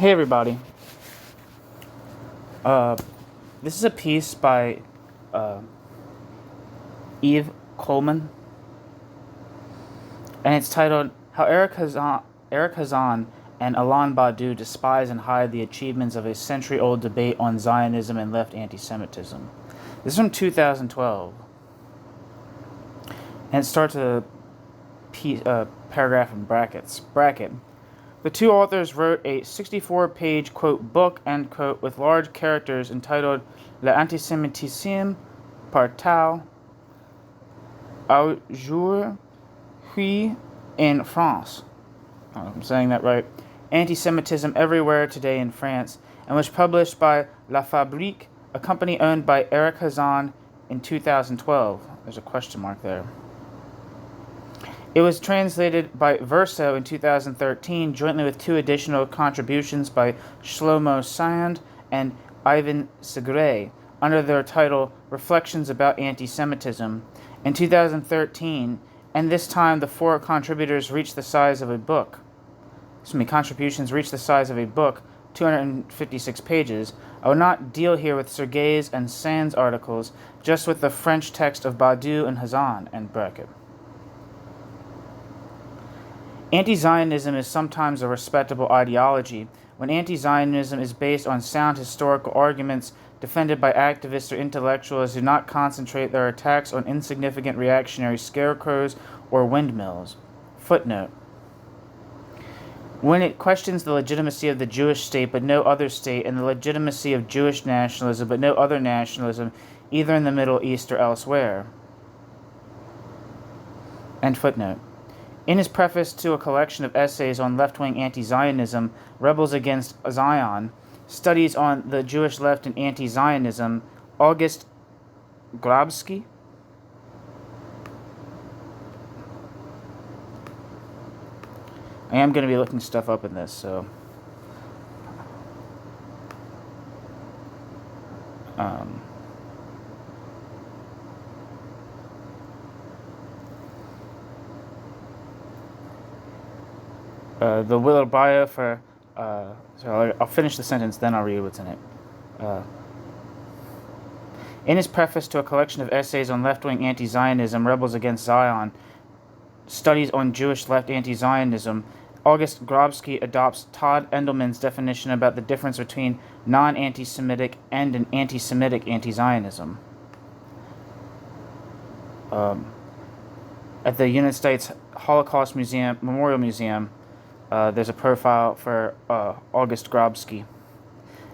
Hey everybody. This is a piece by Yves Coleman, and it's titled "How Eric Hazan and Alain Badiou Despise and Hide the Achievements of a Century-Old Debate on Zionism and Left Antisemitism." This is from 2012, and it starts a paragraph in brackets. The two authors wrote a 64-page, quote, book, end quote, with large characters entitled L'Antisemitisme partout aujourd'hui en France. I don't know if I'm saying that right. Antisemitism Everywhere Today in France, and was published by La Fabrique, a company owned by Eric Hazan, in 2012. There's a question mark there. It was translated by Verso in 2013, jointly with two additional contributions by Shlomo Sand and Ivan Segre, under their title Reflections about Antisemitism, in 2013, and this time the four contributions reached the size of a book. 256 pages. I will not deal here with Sergei's and Sand's articles, just with the French text of Badiou and Hazan, end bracket. Anti-Zionism is sometimes a respectable ideology when anti-Zionism is based on sound historical arguments defended by activists or intellectuals who do not concentrate their attacks on insignificant reactionary scarecrows or windmills. Footnote. When it questions the legitimacy of the Jewish state but no other state, and the legitimacy of Jewish nationalism but no other nationalism, either in the Middle East or elsewhere. End footnote. In his preface to a collection of essays on left-wing anti-Zionism, Rebels Against Zion, Studies on the Jewish Left and Anti-Zionism, August Grabsky, I am going to be looking stuff up in this, so the Willow bio for, so I'll finish the sentence, then I'll read what's in it. In his preface to a collection of essays on left-wing anti-Zionism, Rebels Against Zion, Studies on Jewish Left Anti-Zionism, August Grabsky adopts Todd Endelman's definition about the difference between non-anti-Semitic and an anti-Semitic anti-Zionism. At the United States Holocaust Memorial Museum, there's a profile for August Grabsky,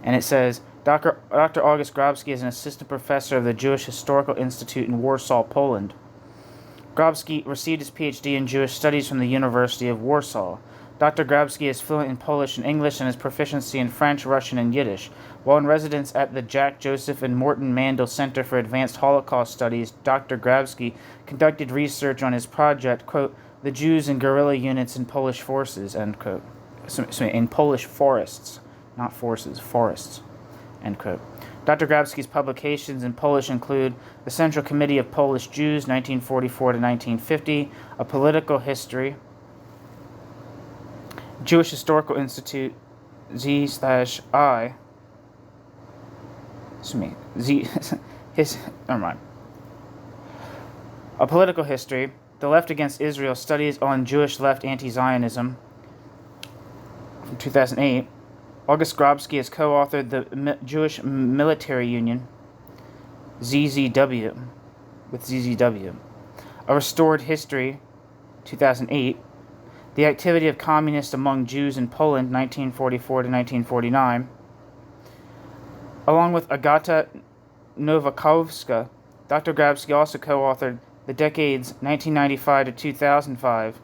and it says, Dr. August Grabsky is an assistant professor of the Jewish Historical Institute in Warsaw, Poland. Grabsky received his PhD in Jewish Studies from the University of Warsaw. Dr. Grabsky is fluent in Polish and English and has proficiency in French, Russian, and Yiddish. While in residence at the Jack Joseph and Morton Mandel Center for Advanced Holocaust Studies, Dr. Grabsky conducted research on his project, quote, The Jews and Guerrilla Units in Polish Forces, end quote. In Polish forests, not forces, forests, end quote. Dr. Grabsky's publications in Polish include The Central Committee of Polish Jews, 1944 to 1950, A Political History, Jewish Historical Institute, Z/I, never mind. A Political History, The Left Against Israel, Studies on Jewish Left Anti-Zionism, from 2008. August Grabsky has co-authored the Jewish Military Union, ZZW, with ZZW. A Restored History, 2008. The Activity of Communists Among Jews in Poland, 1944 to 1949. Along with Agata Nowakowska, Dr. Grabsky also co-authored The Decades 1995 to 2005,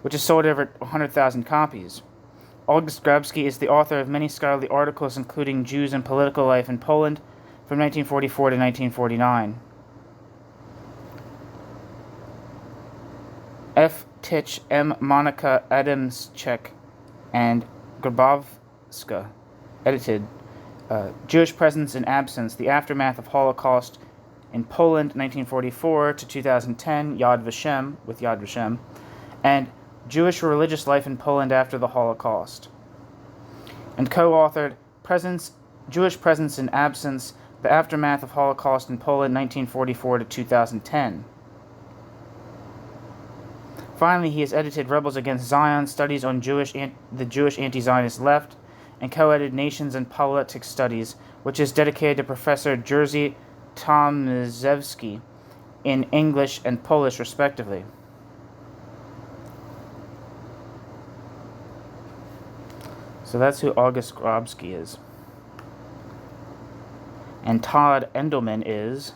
which has sold over 100,000 copies. August Grabsky is the author of many scholarly articles, including Jews and Political Life in Poland, from 1944 to 1949. F. Titch, M. Monica Adamczyk, and Grabowska, edited Jewish Presence and Absence, The Aftermath of Holocaust in Poland, 1944 to 2010, Yad Vashem, with Yad Vashem, and Jewish Religious Life in Poland After the Holocaust. and co-authored Jewish Presence and Absence, The Aftermath of Holocaust in Poland 1944 to 2010. Finally, he has edited Rebels Against Zion, Studies on the Jewish Anti-Zionist Left, and co-edited Nations and Politics Studies, which is dedicated to Professor Jerzy Tomaszewski in English and Polish, respectively. So that's who August Grabski is. And Todd Endelman is...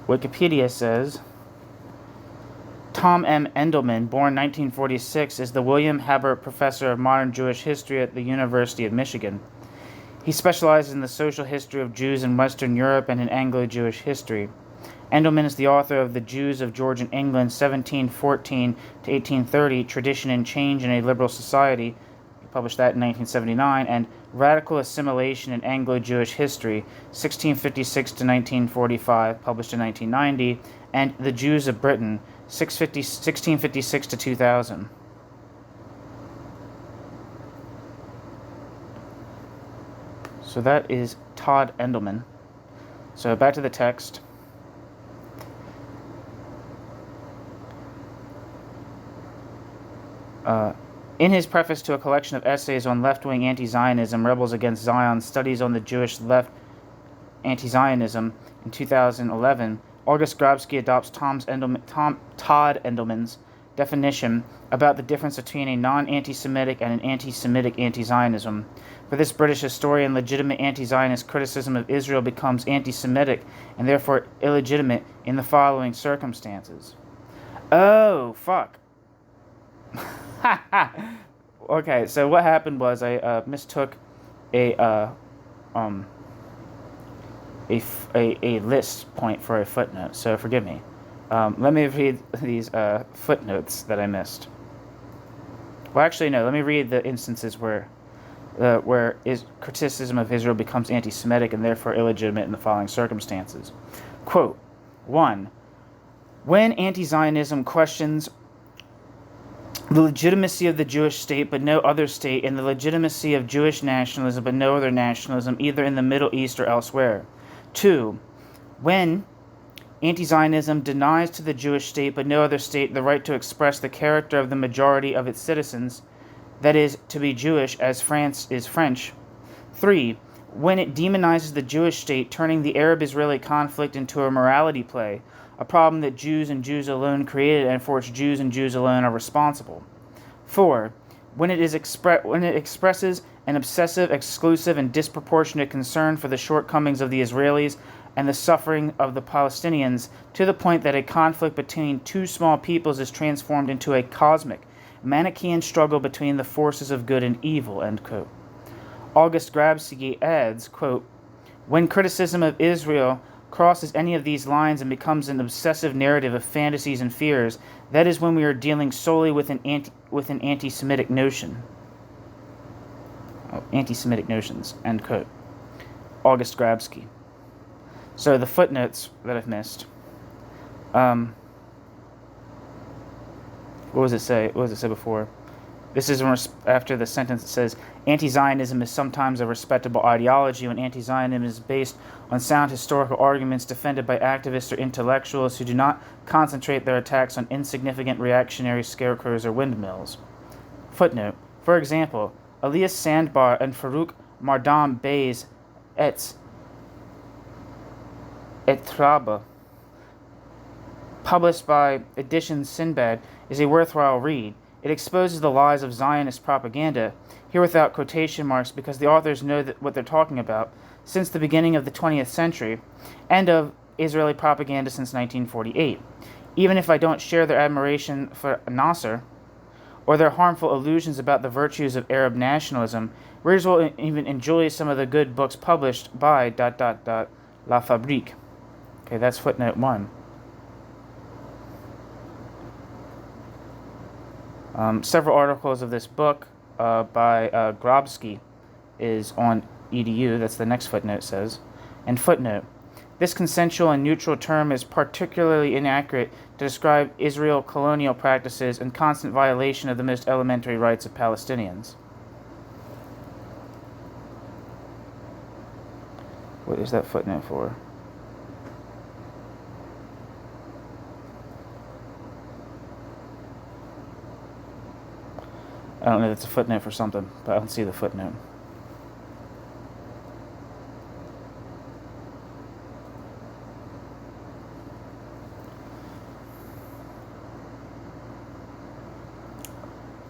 Wikipedia says, Tom M. Endelman, born 1946, is the William Habert Professor of Modern Jewish History at the University of Michigan. He specializes in the social history of Jews in Western Europe and in Anglo-Jewish history. Endelman is the author of The Jews of Georgian England, 1714 to 1830, Tradition and Change in a Liberal Society, he published that in 1979, and Radical Assimilation in Anglo-Jewish History, 1656 to 1945, published in 1990, and The Jews of Britain, 1656 to 2000. So that is Todd Endelman. So back to the text. In his preface to a collection of essays on left-wing anti-Zionism, Rebels Against Zion, Studies on the Jewish Left Anti-Zionism, in 2011, August Grabski adopts Todd Endelman's definition about the difference between a non-anti-Semitic and an anti-Semitic anti-Zionism. For this British historian, legitimate anti-Zionist criticism of Israel becomes anti-Semitic and therefore illegitimate in the following circumstances. Oh, fuck. Okay, so what happened was I mistook a list point for a footnote, so forgive me. Let me read these footnotes that I missed. Well, actually, no. Let me read the instances where criticism of Israel becomes anti-Semitic and therefore illegitimate in the following circumstances. Quote, 1. When anti-Zionism questions the legitimacy of the Jewish state but no other state, and the legitimacy of Jewish nationalism but no other nationalism, either in the Middle East or elsewhere. 2. When anti-Zionism denies to the Jewish state but no other state the right to express the character of the majority of its citizens, that is, to be Jewish as France is French. 3. When it demonizes the Jewish state, turning the Arab-Israeli conflict into a morality play, a problem that Jews and Jews alone created and for which Jews and Jews alone are responsible. 4. When it expresses an obsessive, exclusive, and disproportionate concern for the shortcomings of the Israelis and the suffering of the Palestinians, to the point that a conflict between two small peoples is transformed into a cosmic, Manichaean struggle between the forces of good and evil, end quote. August Grabski adds, quote, when criticism of Israel crosses any of these lines and becomes an obsessive narrative of fantasies and fears, that is when we are dealing solely with an anti-Semitic notion. Anti-Semitic notions, end quote. August Grabski. So the footnotes that I've missed. What does it say? What does it say before? This is after the sentence that says, anti-Zionism is sometimes a respectable ideology when anti-Zionism is based on sound historical arguments defended by activists or intellectuals who do not concentrate their attacks on insignificant reactionary scarecrows or windmills. Footnote. For example, Elias Sandbar and Farouk Mardam Bey's et Traba, published by Editions Sinbad, is a worthwhile read. It exposes the lies of Zionist propaganda, here without quotation marks because the authors know what they're talking about, since the beginning of the 20th century, and of Israeli propaganda since 1948. Even if I don't share their admiration for Nasser, or their harmful illusions about the virtues of Arab nationalism, readers will even enjoy some of the good books published by ... La Fabrique. Okay, that's footnote 1. Several articles of this book by Grabski is on EDU. That's the next footnote says. And footnote. This consensual and neutral term is particularly inaccurate to describe Israel colonial practices and constant violation of the most elementary rights of Palestinians. What is that footnote for? I don't know if it's a footnote for something, but I don't see the footnote.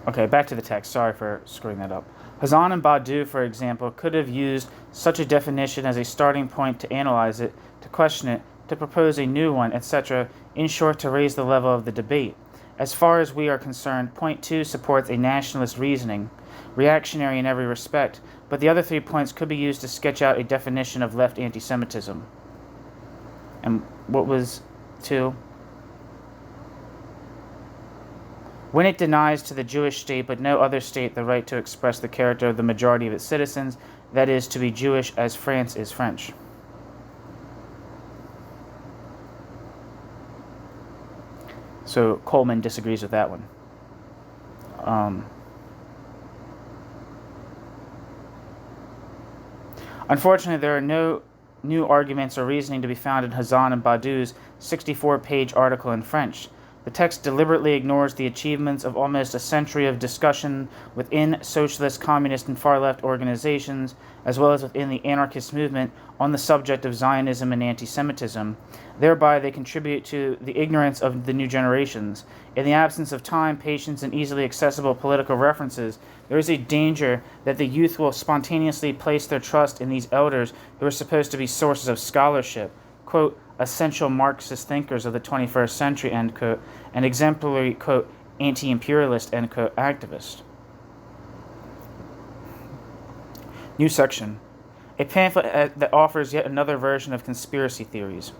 Okay, back to the text. Sorry for screwing that up. Hazan and Badiou, for example, could have used such a definition as a starting point to analyze it, to question it, to propose a new one, etc., in short, to raise the level of the debate. As far as we are concerned, point 2 supports a nationalist reasoning, reactionary in every respect, but the other 3 points could be used to sketch out a definition of left anti-Semitism. And what was 2? When it denies to the Jewish state but no other state the right to express the character of the majority of its citizens, that is, to be Jewish as France is French. So Coleman disagrees with that one. Unfortunately, there are no new arguments or reasoning to be found in Hazan and Badiou's 64-page article in French. The text deliberately ignores the achievements of almost a century of discussion within socialist, communist, and far-left organizations, as well as within the anarchist movement, on the subject of Zionism and anti-Semitism. Thereby, they contribute to the ignorance of the new generations. In the absence of time, patience, and easily accessible political references, there is a danger that the youth will spontaneously place their trust in these elders who are supposed to be sources of scholarship, quote, essential Marxist thinkers of the 21st century, end quote, and exemplary, quote, anti-imperialist, end quote, activist. New section. A pamphlet that offers yet another version of conspiracy theories.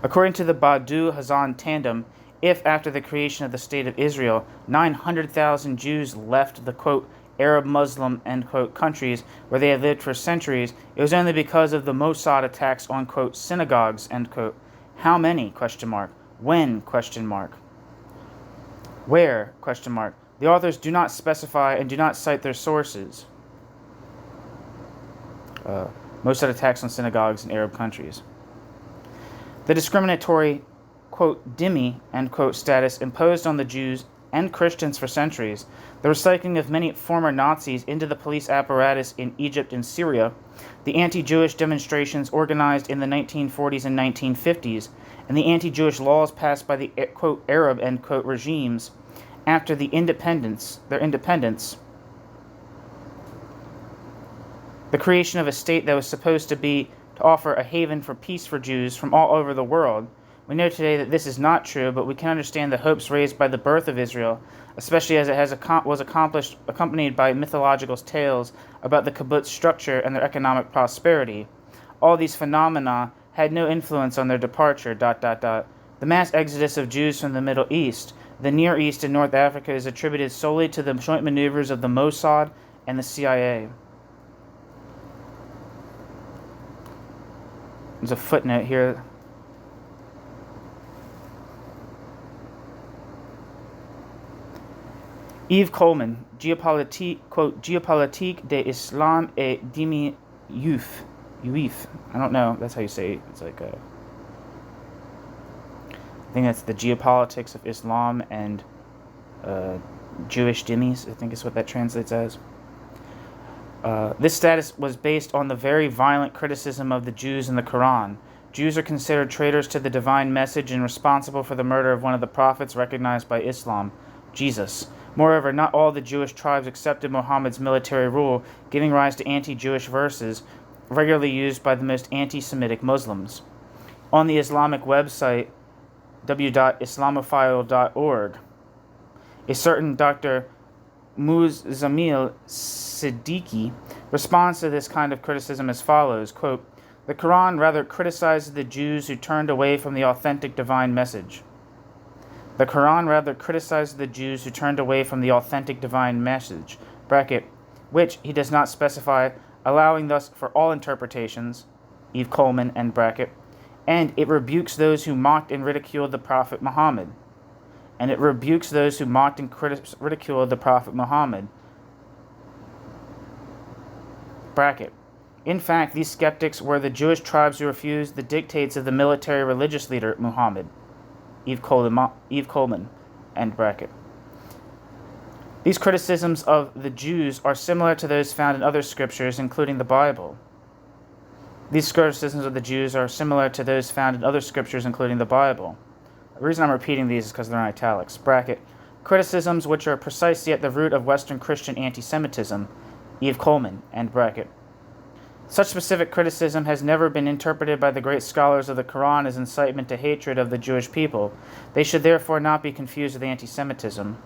According to the Badiou-Hazan tandem, if after the creation of the State of Israel, 900,000 Jews left the, quote, Arab, Muslim, end quote, countries where they had lived for centuries, it was only because of the Mossad attacks on, quote, synagogues, end quote. How many, question mark. When, question mark. Where, question mark. The authors do not specify and do not cite their sources. Mossad attacks on synagogues in Arab countries. The discriminatory, quote, dhimmi, end quote, status imposed on the Jews and Christians for centuries, the recycling of many former Nazis into the police apparatus in Egypt and Syria, the anti-Jewish demonstrations organized in the 1940s and 1950s, and the anti-Jewish laws passed by the, quote, Arab, end quote, regimes after their independence, the creation of a state that was supposed to offer a haven for peace for Jews from all over the world. We know today that this is not true, but we can understand the hopes raised by the birth of Israel, especially as it was accompanied by mythological tales about the kibbutz structure and their economic prosperity. All these phenomena had no influence on their departure, ... The mass exodus of Jews from the Middle East, the Near East, and North Africa is attributed solely to the joint maneuvers of the Mossad and the CIA. There's a footnote here. Yves Coleman, quote, Géopolitique de l'Islam et d'Imi Youth. I don't know. That's how you say it. It's like I think that's the geopolitics of Islam and Jewish dhimmis. I think is what that translates as. This status was based on the very violent criticism of the Jews in the Quran. Jews are considered traitors to the divine message and responsible for the murder of one of the prophets recognized by Islam, Jesus. Moreover, not all the Jewish tribes accepted Muhammad's military rule, giving rise to anti-Jewish verses regularly used by the most anti-Semitic Muslims. On the Islamic website w.islamophile.org, a certain Dr. Muzammil Siddiqui responds to this kind of criticism as follows, quote, the Quran rather criticizes the Jews who turned away from the authentic divine message. The Quran rather criticizes the Jews who turned away from the authentic divine message, bracket, which he does not specify, allowing thus for all interpretations, Yves Coleman, end bracket, and it rebukes those who mocked and ridiculed the Prophet Muhammad. And it rebukes those who mocked and ridiculed the Prophet Muhammad. Bracket. In fact, these skeptics were the Jewish tribes who refused the dictates of the military religious leader Muhammad. Yves Coleman, end bracket. These criticisms of the Jews are similar to those found in other scriptures, including the Bible. These criticisms of the Jews are similar to those found in other scriptures, including the Bible. The reason I'm repeating these is because they're in italics. Bracket. Criticisms which are precisely at the root of Western Christian anti-Semitism. Yves Coleman, end bracket. Such specific criticism has never been interpreted by the great scholars of the Quran as incitement to hatred of the Jewish people. They should therefore not be confused with anti-Semitism.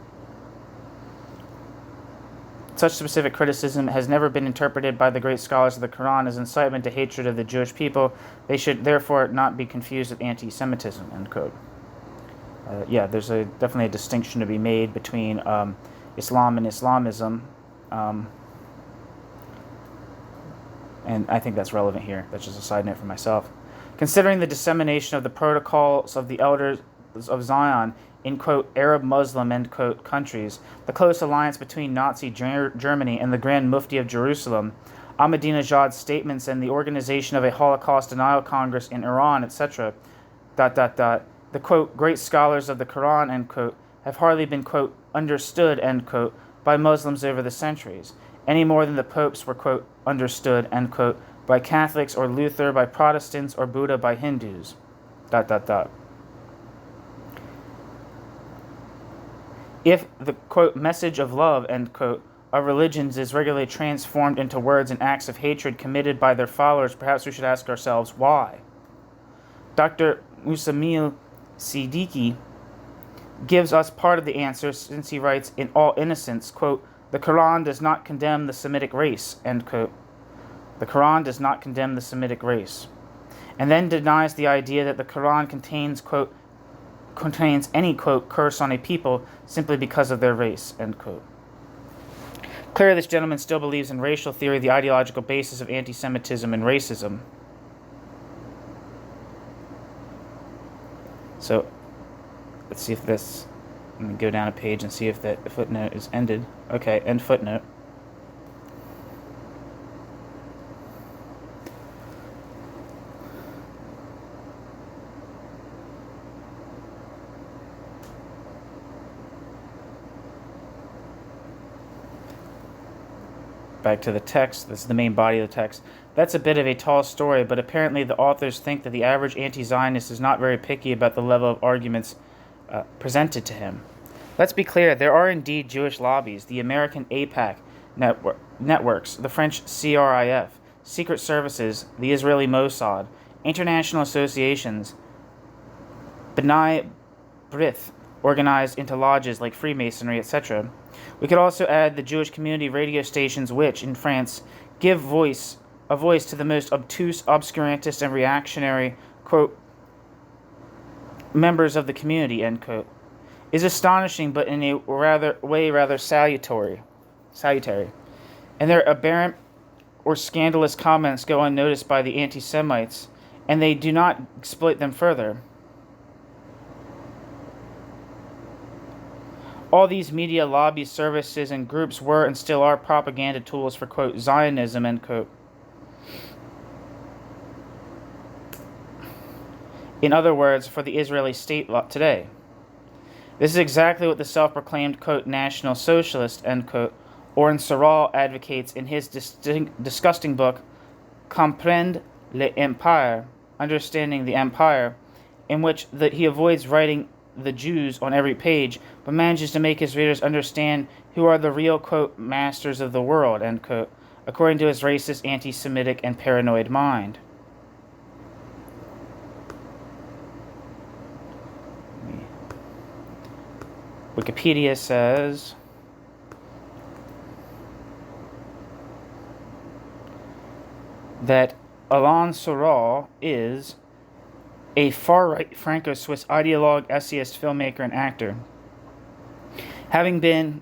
Such specific criticism has never been interpreted by the great scholars of the Quran as incitement to hatred of the Jewish people. They should therefore not be confused with anti-Semitism, end quote. There's definitely a distinction to be made between Islam and Islamism. And I think that's relevant here. That's just a side note for myself. Considering the dissemination of the protocols of the elders of Zion in, quote, Arab Muslim, end quote, countries, the close alliance between Nazi Germany and the Grand Mufti of Jerusalem, Ahmadinejad's statements and the organization of a Holocaust denial Congress in Iran, etc., the, quote, great scholars of the Quran, end quote, have hardly been, quote, understood, end quote, by Muslims over the centuries, any more than the popes were, quote, understood, end quote, by Catholics or Luther, by Protestants, or Buddha by Hindus, If the, quote, message of love, end quote, of religions is regularly transformed into words and acts of hatred committed by their followers, perhaps we should ask ourselves why. Dr. Musamil Siddiqui gives us part of the answer, since he writes, in all innocence, quote, the Quran does not condemn the Semitic race, end quote. The Quran does not condemn the Semitic race. And then denies the idea that the Quran contains, quote, contains any, quote, curse on a people simply because of their race, end quote. Clearly, this gentleman still believes in racial theory, the ideological basis of anti-Semitism and racism. So, let's see if this, let me go down a page and see if that footnote is ended. Okay, end footnote. Back to the text. This is the main body of the text. That's a bit of a tall story, but apparently the authors think that the average anti-Zionist is not very picky about the level of arguments presented to him. Let's be clear, there are indeed Jewish lobbies, the American AIPAC networks, the French CRIF, secret services, the Israeli Mossad, international associations, B'nai B'rith, organized into lodges like Freemasonry, etc. We could also add the Jewish community radio stations which, in France, give a voice to the most obtuse, obscurantist, and reactionary, quote, members of the community, end quote, is astonishing, but in a rather salutary. And their aberrant or scandalous comments go unnoticed by the anti-Semites, and they do not exploit them further. All these media lobbies, services, and groups were and still are propaganda tools for, quote, Zionism, end quote. In other words, for the Israeli state today. This is exactly what the self-proclaimed, quote, National Socialist, end quote, Oren Saral advocates in his disgusting book, Comprendre l'Empire, Understanding the Empire, in which he avoids writing the Jews on every page, but manages to make his readers understand who are the real, quote, masters of the world, end quote, according to his racist, anti-Semitic, and paranoid mind. Wikipedia says that Alain Soral is a far-right Franco-Swiss ideologue, essayist, filmmaker, and actor. Having been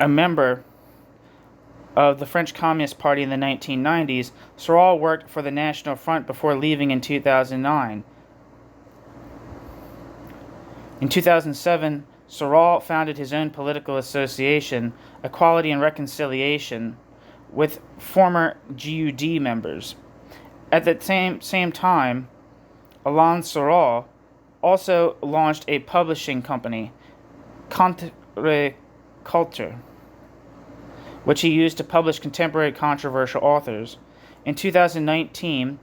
a member of the French Communist Party in the 1990s, Sorel worked for the National Front before leaving in 2009. In 2007, Sorel founded his own political association, Equality and Reconciliation, with former GUD members. At the same time, Alain Sorel also launched a publishing company, Contre-Culture, which he used to publish contemporary controversial authors. In 2019,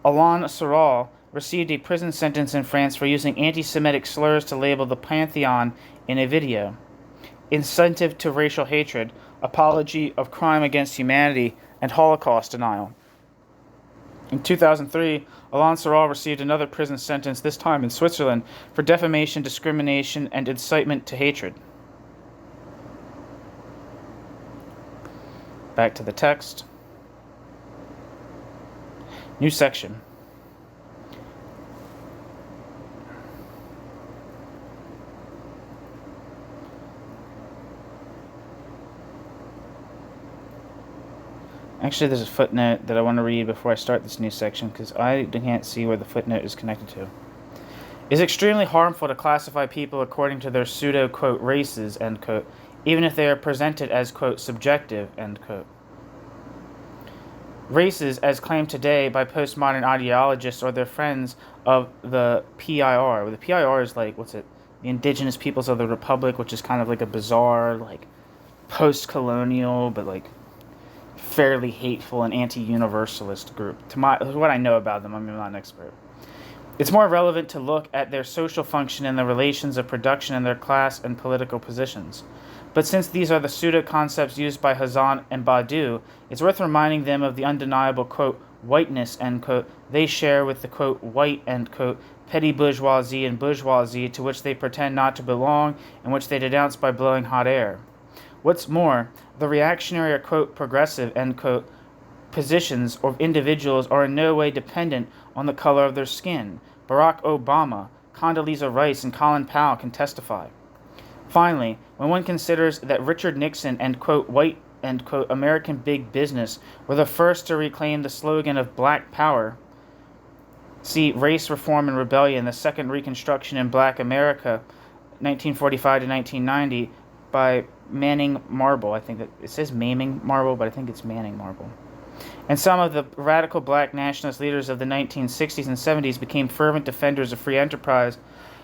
Alain Sorel received a prison sentence in France for using anti-Semitic slurs to label the Pantheon in a video. Incentive to racial hatred, apology of crime against humanity, and Holocaust denial. In 2003, Alain Sorel received another prison sentence, this time in Switzerland, for defamation, discrimination, and incitement to hatred. Back to the text. New section. Actually, there's a footnote that I want to read before I start this new section, because I can't see where the footnote is connected to. It is extremely harmful to classify people according to their pseudo, quote, races, end quote, even if they are presented as, quote, subjective, end quote. Races, as claimed today by postmodern ideologists or their friends of the PIR. The PIR is like, the Indigenous Peoples of the Republic, which is kind of like a bizarre, like, post-colonial, but, like, fairly hateful and anti-universalist group. What I know about them, I'm not an expert. It's more relevant to look at their social function and the relations of production and their class and political positions. But since these are the pseudo-concepts used by Hazan and Badiou, it's worth reminding them of the undeniable, quote, whiteness, end quote, they share with the, quote, white, end quote, petty bourgeoisie and bourgeoisie to which they pretend not to belong and which they denounce by blowing hot air. What's more, the reactionary or, quote, progressive, end quote, positions of individuals are in no way dependent on the color of their skin. Barack Obama, Condoleezza Rice, and Colin Powell can testify. Finally, when one considers that Richard Nixon and, quote, white, end quote, American big business were the first to reclaim the slogan of Black Power, see Race, Reform, and Rebellion, the Second Reconstruction in Black America, 1945 to 1990, by Manning Marble. I think that it says Maiming Marble, but I think it's Manning Marble. And some of the radical black nationalist leaders of the 1960s and 70s became fervent defenders of free enterprise.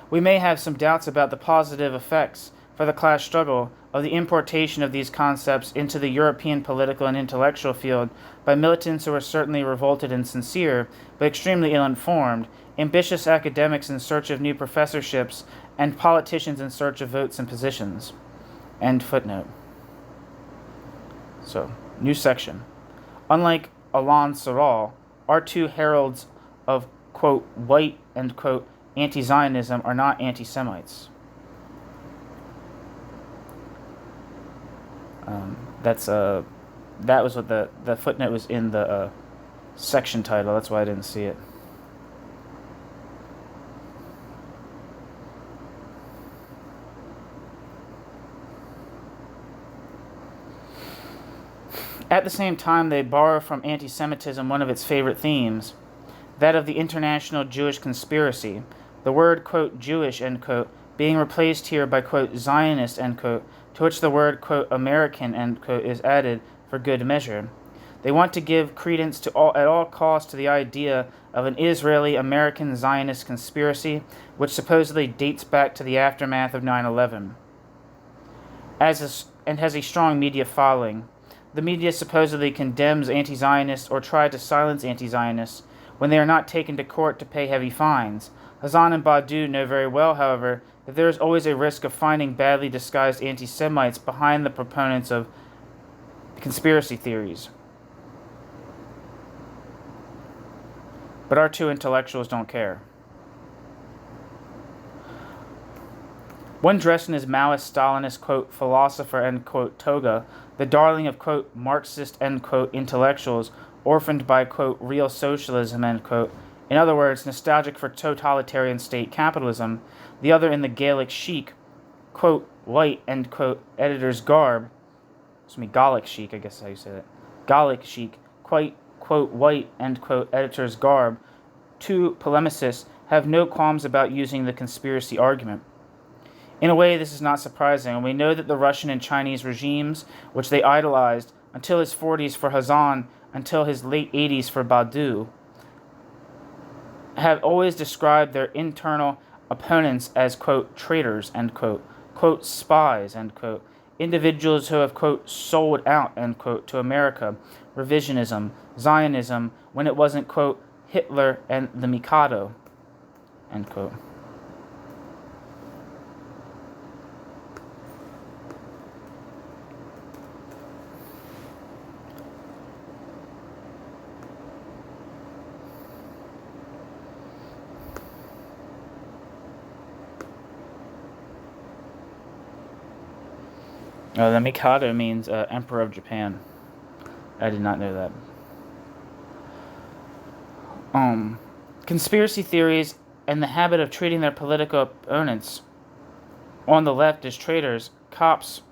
We may have some doubts about the positive effects for the class struggle of the importation of these concepts into the European political and intellectual field by militants who are certainly revolted and sincere, but extremely ill-informed, ambitious academics in search of new professorships, and politicians in search of votes and positions. End footnote. So, new section. Unlike Alain Sorel, our two heralds of, quote, white, end quote, anti-Zionism are not anti-Semites. That was what the footnote was in the section title. That's why I didn't see it. At the same time, they borrow from anti-Semitism one of its favorite themes, that of the international Jewish conspiracy, the word, quote, Jewish, end quote, being replaced here by, quote, Zionist, end quote, to which the word, quote, American, end quote, is added for good measure. They want to give credence at all costs to the idea of an Israeli-American Zionist conspiracy, which supposedly dates back to the aftermath of 9/11, and has a strong media following. The media supposedly condemns anti-Zionists or try to silence anti-Zionists when they are not taken to court to pay heavy fines. Hazan and Badiou know very well, however, that there is always a risk of finding badly disguised anti-Semites behind the proponents of conspiracy theories. But our two intellectuals don't care. One dressed in his Maoist Stalinist, quote, philosopher, end quote, toga, the darling of, quote, Marxist, end quote, intellectuals, orphaned by, quote, real socialism, end quote, in other words, nostalgic for totalitarian state capitalism, the other in the Gaelic chic, quote, white, end quote, editor's garb, Gallic chic, I guess is how you say that. Gallic chic, quite, quote, white, end quote, editor's garb, two polemicists have no qualms about using the conspiracy argument. In a way, this is not surprising, and we know that the Russian and Chinese regimes, which they idolized until his 40s for Hazan, until his late 80s for Badiou, have always described their internal opponents as, quote, traitors, end quote, spies, end quote, individuals who have, quote, sold out, end quote, to America, revisionism, Zionism, when it wasn't, quote, Hitler and the Mikado, end quote. The Mikado means Emperor of Japan. I did not know that. Conspiracy theories and the habit of treating their political opponents on the left as traitors, cops,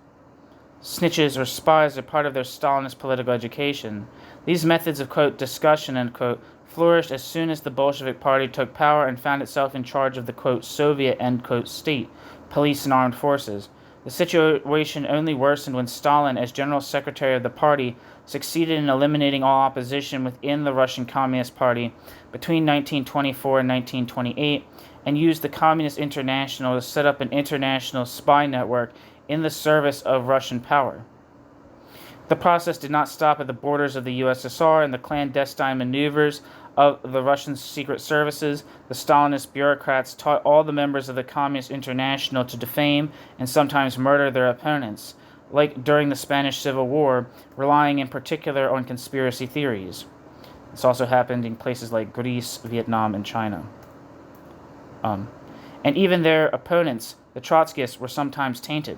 snitches, or spies are part of their Stalinist political education. These methods of, quote, discussion, end quote, flourished as soon as the Bolshevik Party took power and found itself in charge of the, quote, Soviet, end quote, state, police, and armed forces. The situation only worsened when Stalin, as General Secretary of the party, succeeded in eliminating all opposition within the Russian Communist Party between 1924 and 1928, and used the Communist International to set up an international spy network in the service of Russian power. The process did not stop at the borders of the USSR and the clandestine maneuvers of the Russian secret services. The Stalinist bureaucrats taught all the members of the Communist International to defame and sometimes murder their opponents, like during the Spanish Civil War, relying in particular on conspiracy theories. This also happened in places like Greece, Vietnam, and China. And even their opponents, the Trotskyists, were sometimes tainted.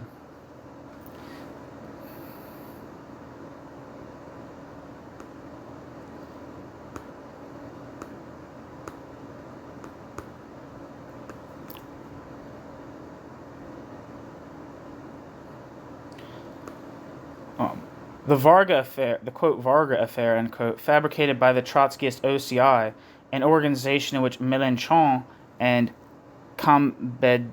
The Varga affair, the quote Varga affair, end quote, fabricated by the Trotskyist OCI, an organization in which Mélenchon and Cambadelis,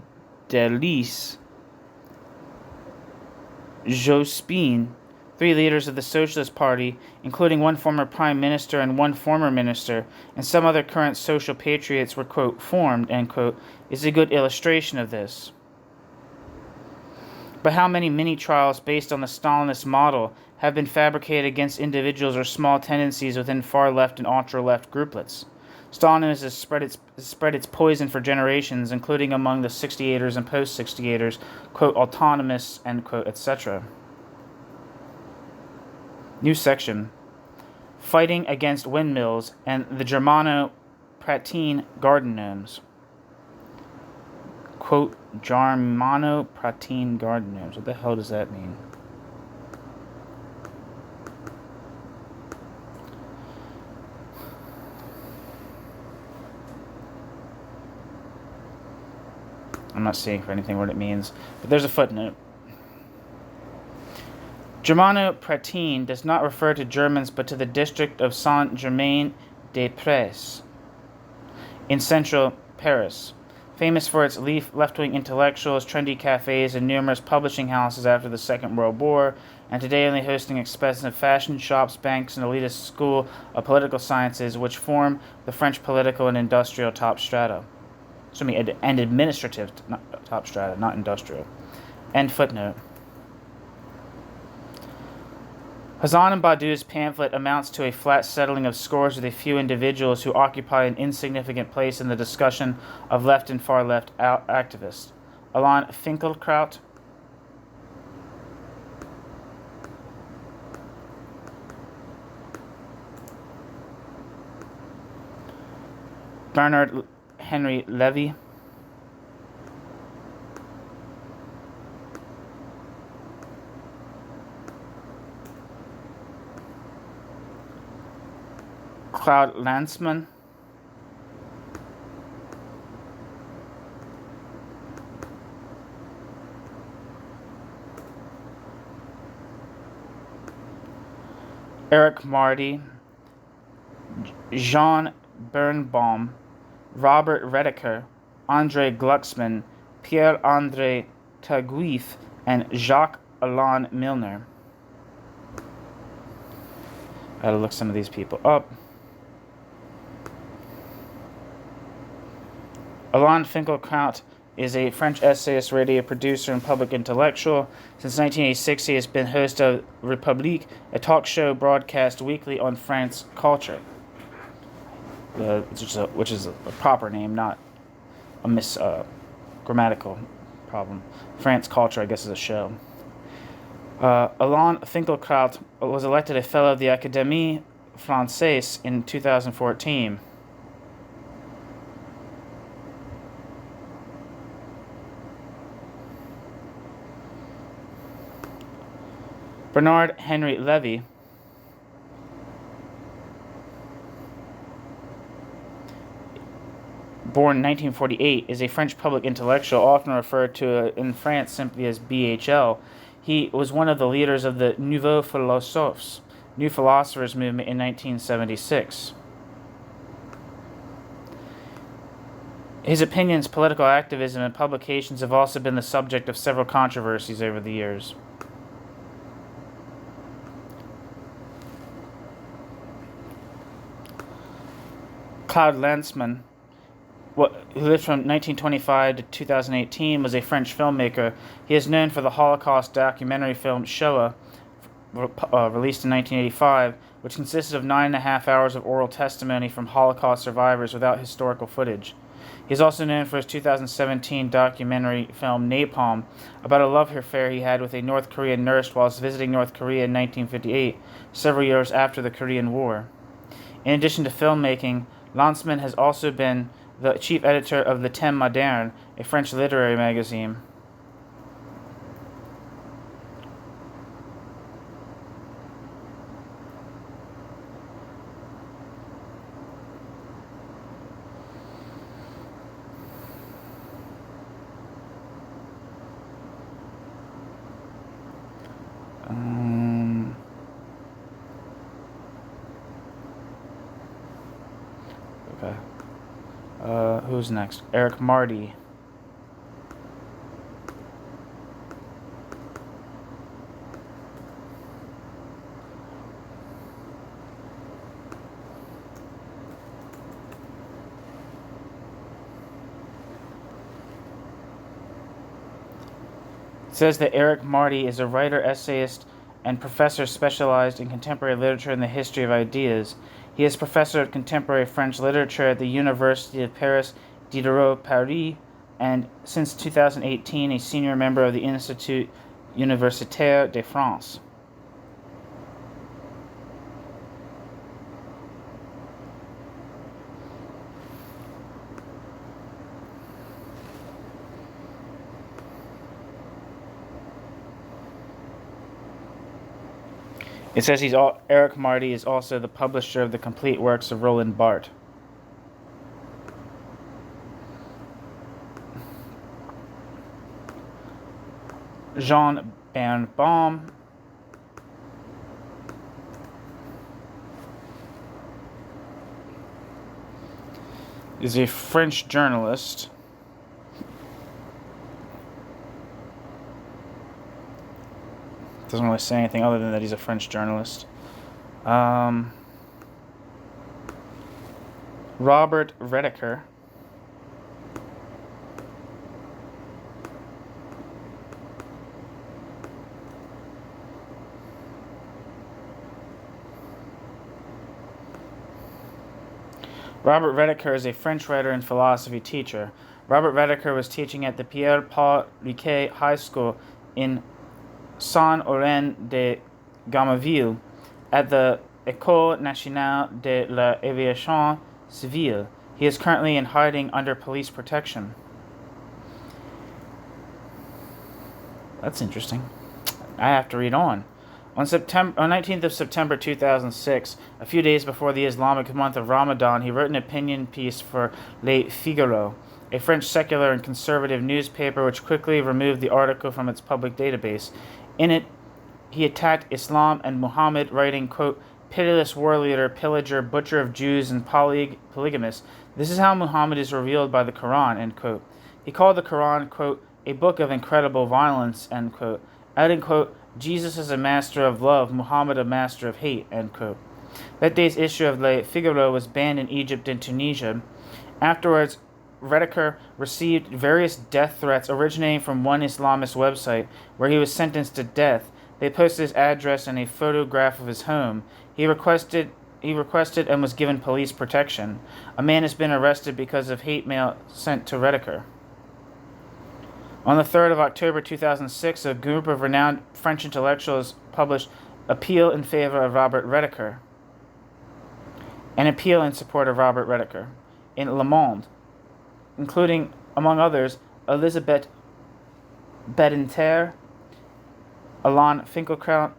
Jospin, three leaders of the Socialist Party, including one former prime minister and one former minister, and some other current social patriots were, quote, formed, end quote, is a good illustration of this. But how many mini-trials based on the Stalinist model have been fabricated against individuals or small tendencies within far-left and ultra-left grouplets? Stalinism has spread its poison for generations, including among the 68ers and post-68ers, quote, autonomists, end quote, etc. New section. Fighting against windmills and the Germano-Pratine garden gnomes. Quote, Germano-Pratine garden gnomes. What the hell does that mean? I'm not seeing for anything what it means, but there's a footnote. Germano-Pratine does not refer to Germans but to the district of Saint-Germain-des-Prés in central Paris, famous for its left-wing intellectuals, trendy cafes, and numerous publishing houses after the Second World War, and today only hosting expensive fashion shops, banks, and elitist school of political sciences, which form the French political and industrial top strata. And administrative top strata, not industrial. End footnote. Hazan and Badiou's pamphlet amounts to a flat settling of scores with a few individuals who occupy an insignificant place in the discussion of left and far left activists. Alain Finkielkraut, Bernard Henry Levy, Claude Lanzmann, Eric Marty, Jean Birnbaum, Robert Redeker, André Glucksmann, Pierre-André Taguif, and Jacques Alain Milner. I gotta look some of these people up. Alain Finkielkraut is a French essayist, radio producer, and public intellectual. Since 1986, he has been host of République, a talk show broadcast weekly on France culture, which is a proper name, not a grammatical problem. France culture, I guess, is a show. Alain Finkielkraut was elected a fellow of the Académie Française in 2014. Bernard Henry Levy, born in 1948, is a French public intellectual, often referred to in France simply as BHL. He was one of the leaders of the Nouveaux Philosophes, New Philosophers movement in 1976. His opinions, political activism, and publications have also been the subject of several controversies over the years. Claude Lanzmann, who lived from 1925 to 2018, was a French filmmaker. He is known for the Holocaust documentary film Shoah, released in 1985, which consisted of 9.5 hours of oral testimony from Holocaust survivors without historical footage. He is also known for his 2017 documentary film Napalm, about a love affair he had with a North Korean nurse whilst visiting North Korea in 1958, several years after the Korean War. In addition to filmmaking, Lanzmann has also been the chief editor of Le Thème Moderne, a French literary magazine. Okay. Who's next? Eric Marty. It says that Eric Marty is a writer, essayist, and professor specialized in contemporary literature and the history of ideas. He is professor of contemporary French literature at the University of Paris Diderot Paris, and since 2018 a senior member of the Institut Universitaire de France. It says Eric Marty is also the publisher of the complete works of Roland Barthes. Jean Birnbaum is a French journalist. Doesn't really say anything other than that he's a French journalist. Robert Redeker. Robert Redeker is a French writer and philosophy teacher. Robert Redeker was teaching at the Pierre-Paul Riquet High School in Saint-Laurent de Gamaville at the École Nationale de l'Aviation Civile. He is currently in hiding under police protection. That's interesting. I have to read on. On 19th of September 2006, a few days before the Islamic month of Ramadan, he wrote an opinion piece for Le Figaro, a French secular and conservative newspaper which quickly removed the article from its public database. In it, he attacked Islam and Muhammad, writing, quote, pitiless war leader, pillager, butcher of Jews, and polygamist. This is how Muhammad is revealed by the Quran, end quote. He called the Quran, quote, a book of incredible violence, end quote, adding, quote, Jesus is a master of love, Muhammad a master of hate, end quote. That day's issue of Le Figaro was banned in Egypt and Tunisia. Afterwards, Rediker received various death threats originating from one Islamist website where he was sentenced to death. They posted his address and a photograph of his home. He requested and was given police protection. A man has been arrested because of hate mail sent to Rediker. On the 3rd of October 2006, a group of renowned French intellectuals published Appeal in Favor of Robert Rediker, an appeal in support of Robert Rediker, in Le Monde, including, among others, Elisabeth Badinter, Alain Finkielkraut,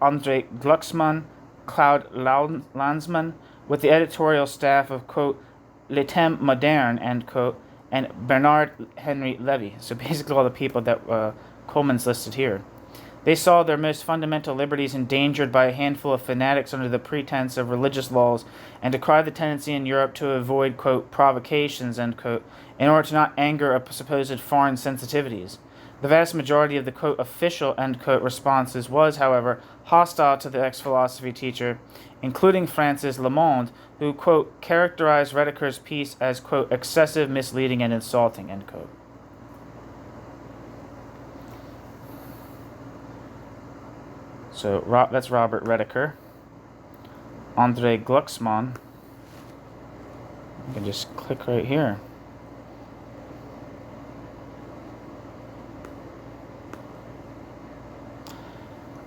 André Glucksmann, Claude Lanzmann, with the editorial staff of, quote, Le Temps Moderne, end quote, and Bernard Henry Levy. So basically all the people that Coleman's listed here. They saw their most fundamental liberties endangered by a handful of fanatics under the pretense of religious laws, and decried the tendency in Europe to avoid, quote, provocations, end quote, in order to not anger supposed foreign sensitivities. The vast majority of the, quote, official, end quote, responses was, however, hostile to the ex-philosophy teacher, including Francis Le Monde, who, quote, characterized Rediker's piece as, quote, excessive, misleading, and insulting, end quote. So that's Robert Rediker. André Glucksmann. I can just click right here.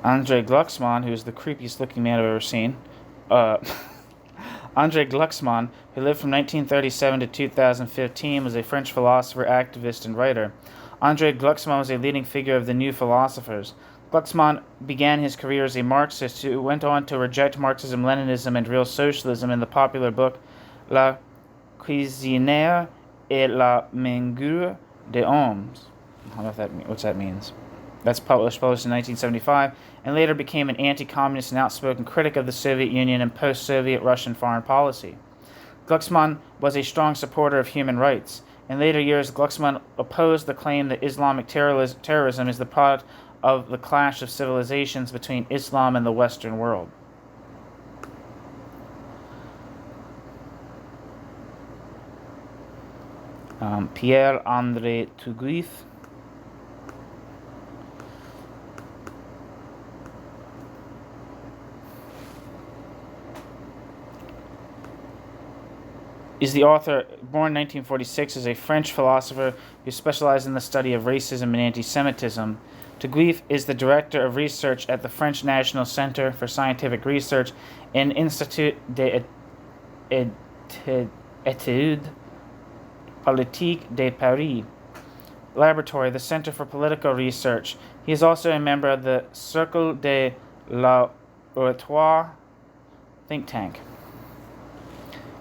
André Glucksmann, who's the creepiest looking man I've ever seen. André Glucksmann, who lived from 1937 to 2015, was a French philosopher, activist, and writer. André Glucksmann was a leading figure of the New Philosophers. Glucksmann began his career as a Marxist who went on to reject Marxism, Leninism, and real socialism in the popular book La cuisinière et la mangure des hommes. I don't know what that means. That's published in 1975, and later became an anti-communist and outspoken critic of the Soviet Union and post-Soviet Russian foreign policy. Glucksmann was a strong supporter of human rights. In later years, Glucksmann opposed the claim that Islamic terrorism is the product of the clash of civilizations between Islam and the Western world. Pierre-André Tuguif is the author, born in 1946, is a French philosopher who specialized in the study of racism and anti-Semitism. Tuguif is the director of research at the French National Center for Scientific Research and Institut d'études politiques de Paris Laboratory, the Center for Political Research. He is also a member of the Cercle de l'Oratoire think tank.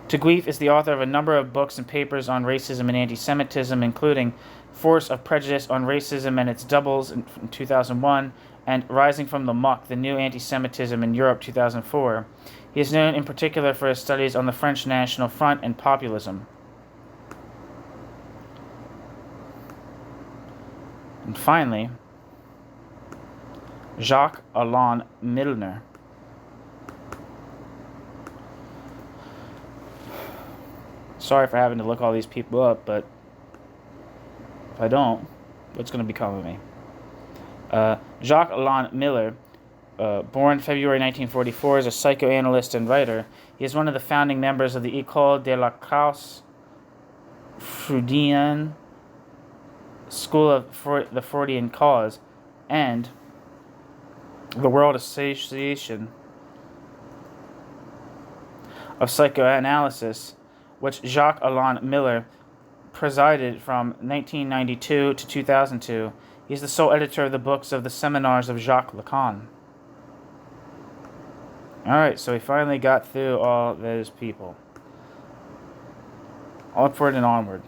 Tuguif is the author of a number of books and papers on racism and anti-Semitism, including Force of Prejudice on Racism and Its Doubles in 2001, and Rising from the Muck, The New Anti-Semitism in Europe 2004. He is known in particular for his studies on the French National Front and populism. And finally, Jacques-Alain Milner. Sorry for having to look all these people up, but if I don't, what's going to become of me? Jacques-Alain Miller, born February 1944, is a psychoanalyst and writer. He is one of the founding members of the École de la Classe Freudienne, School of the Freudian Cause, and the World Association of Psychoanalysis, which Jacques-Alain Miller presided from 1992 to 2002. He is the sole editor of the books of the Seminars of Jacques Lacan. Alright, so we finally got through all those people. Upward and onward.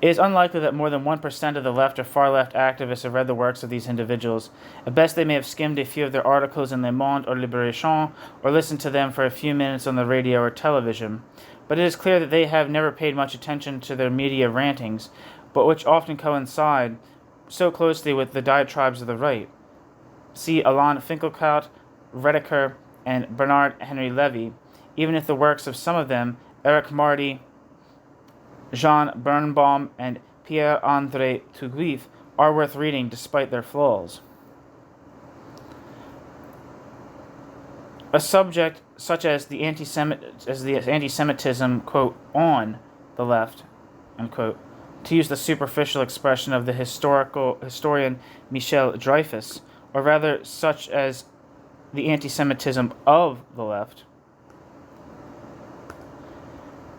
It is unlikely that more than 1% of the left or far-left activists have read the works of these individuals. At best, they may have skimmed a few of their articles in Le Monde or Libération, or listened to them for a few minutes on the radio or television. But it is clear that they have never paid much attention to their media rantings, but which often coincide so closely with the diatribes of the right. See Alain Finkielkraut, Rediker, and Bernard Henry Levy, even if the works of some of them, Eric Marty, Jean Birnbaum, and Pierre-André Tuguif, are worth reading despite their flaws. A subject such as the anti-Semitism, quote, on the left, unquote, to use the superficial expression of the historian Michel Dreyfus, or rather such as the anti-Semitism of the left,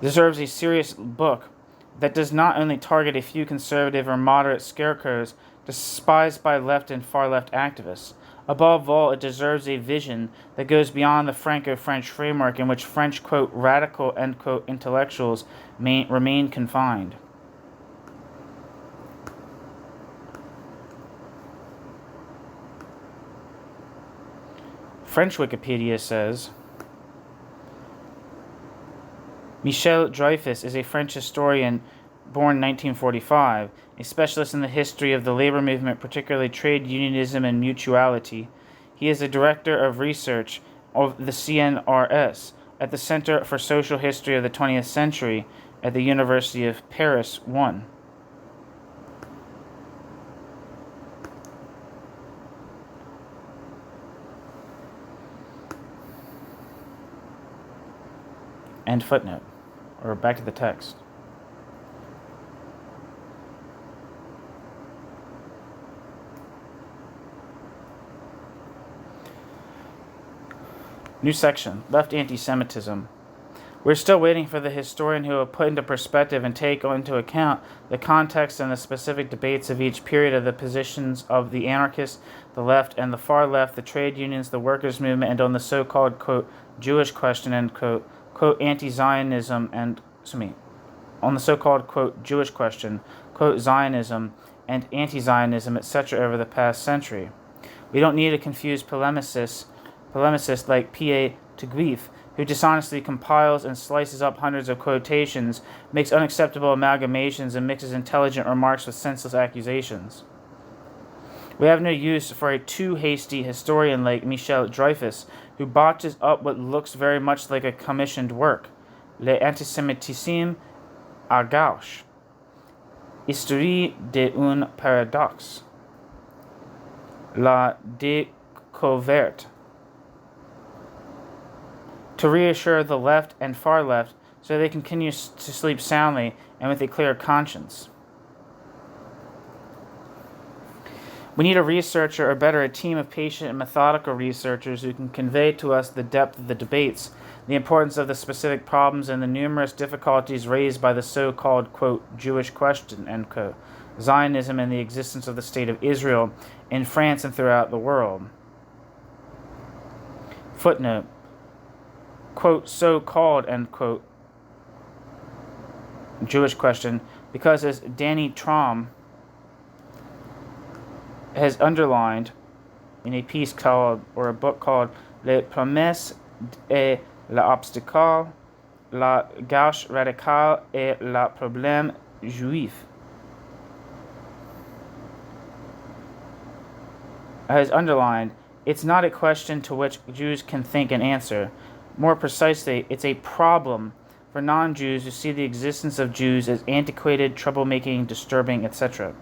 deserves a serious book that does not only target a few conservative or moderate scarecrows despised by left and far-left activists. Above all, it deserves a vision that goes beyond the Franco-French framework in which French, quote, radical, end quote, intellectuals remain confined. French Wikipedia says, Michel Dreyfus is a French historian born 1945, a specialist in the history of the labor movement, particularly trade unionism and mutuality. He is a director of research of the CNRS at the Center for Social History of the 20th Century at the University of Paris 1. End footnote. Or back to the text. New section. Left anti-Semitism. We're still waiting for the historian who will put into perspective and take into account the context and the specific debates of each period of the positions of the anarchists, the left, and the far left, the trade unions, the workers' movement, and on the so-called, quote, Jewish question, end quote, quote, anti-Zionism, and, on the so-called, quote, Jewish question, quote, Zionism, and anti-Zionism, etc. over the past century. We don't need a confused polemicist like P.A. Tuguif, who dishonestly compiles and slices up hundreds of quotations, makes unacceptable amalgamations, and mixes intelligent remarks with senseless accusations. We have no use for a too hasty historian like Michel Dreyfus, who botches up what looks very much like a commissioned work, L'Antisemitisme à gauche, Histoire d'un paradoxe, La découverte, to reassure the left and far left so they continue to sleep soundly and with a clear conscience. We need a researcher, or better, a team of patient and methodical researchers who can convey to us the depth of the debates, the importance of the specific problems, and the numerous difficulties raised by the so-called, quote, Jewish question, end quote, Zionism, and the existence of the State of Israel in France and throughout the world. Footnote, quote, so-called, end quote, Jewish question, because as Danny Traum has underlined in a piece called, or a book called Les promesses et l'obstacle, la gauche radicale et le problème juif, has underlined, it's not a question to which Jews can think and answer. More precisely, it's a problem for non-Jews who see the existence of Jews as antiquated, troublemaking, disturbing, etc.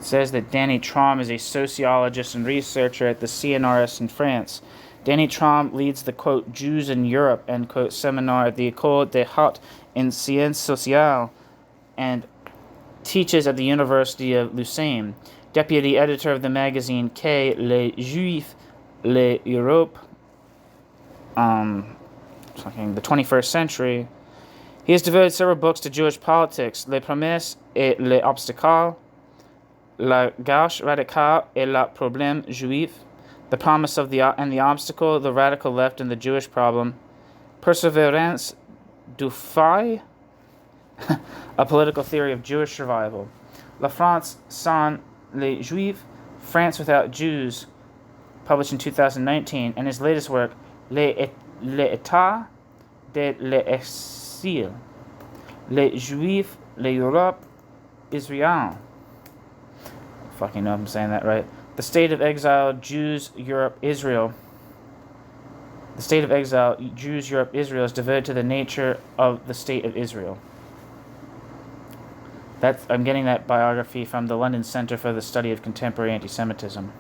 Says that Danny Traum is a sociologist and researcher at the CNRS in France. Danny Traum leads the, quote, Jews in Europe, end quote, seminar at the École des Hautes en Sciences Sociales and teaches at the University of Lausanne. Deputy editor of the magazine Qu'est les Juifs, l'Europe, the 21st century. He has devoted several books to Jewish politics: Les promesses et les obstacles, La gauche radicale et le problème juif, The Promise of and the Obstacle, The Radical Left and the Jewish Problem, Perseverance du Faille, A Political Theory of Jewish Survival, La France sans les Juifs, France Without Jews, published in 2019, and his latest work, L'État de l'exil, Les Juifs, l'Europe, Israël. Fucking know if I'm saying that right. The State of Exile, Jews, Europe, Israel. The State of Exile, Jews, Europe, Israel is devoted to the nature of the State of Israel. I'm getting that biography from the London Centre for the Study of Contemporary Antisemitism.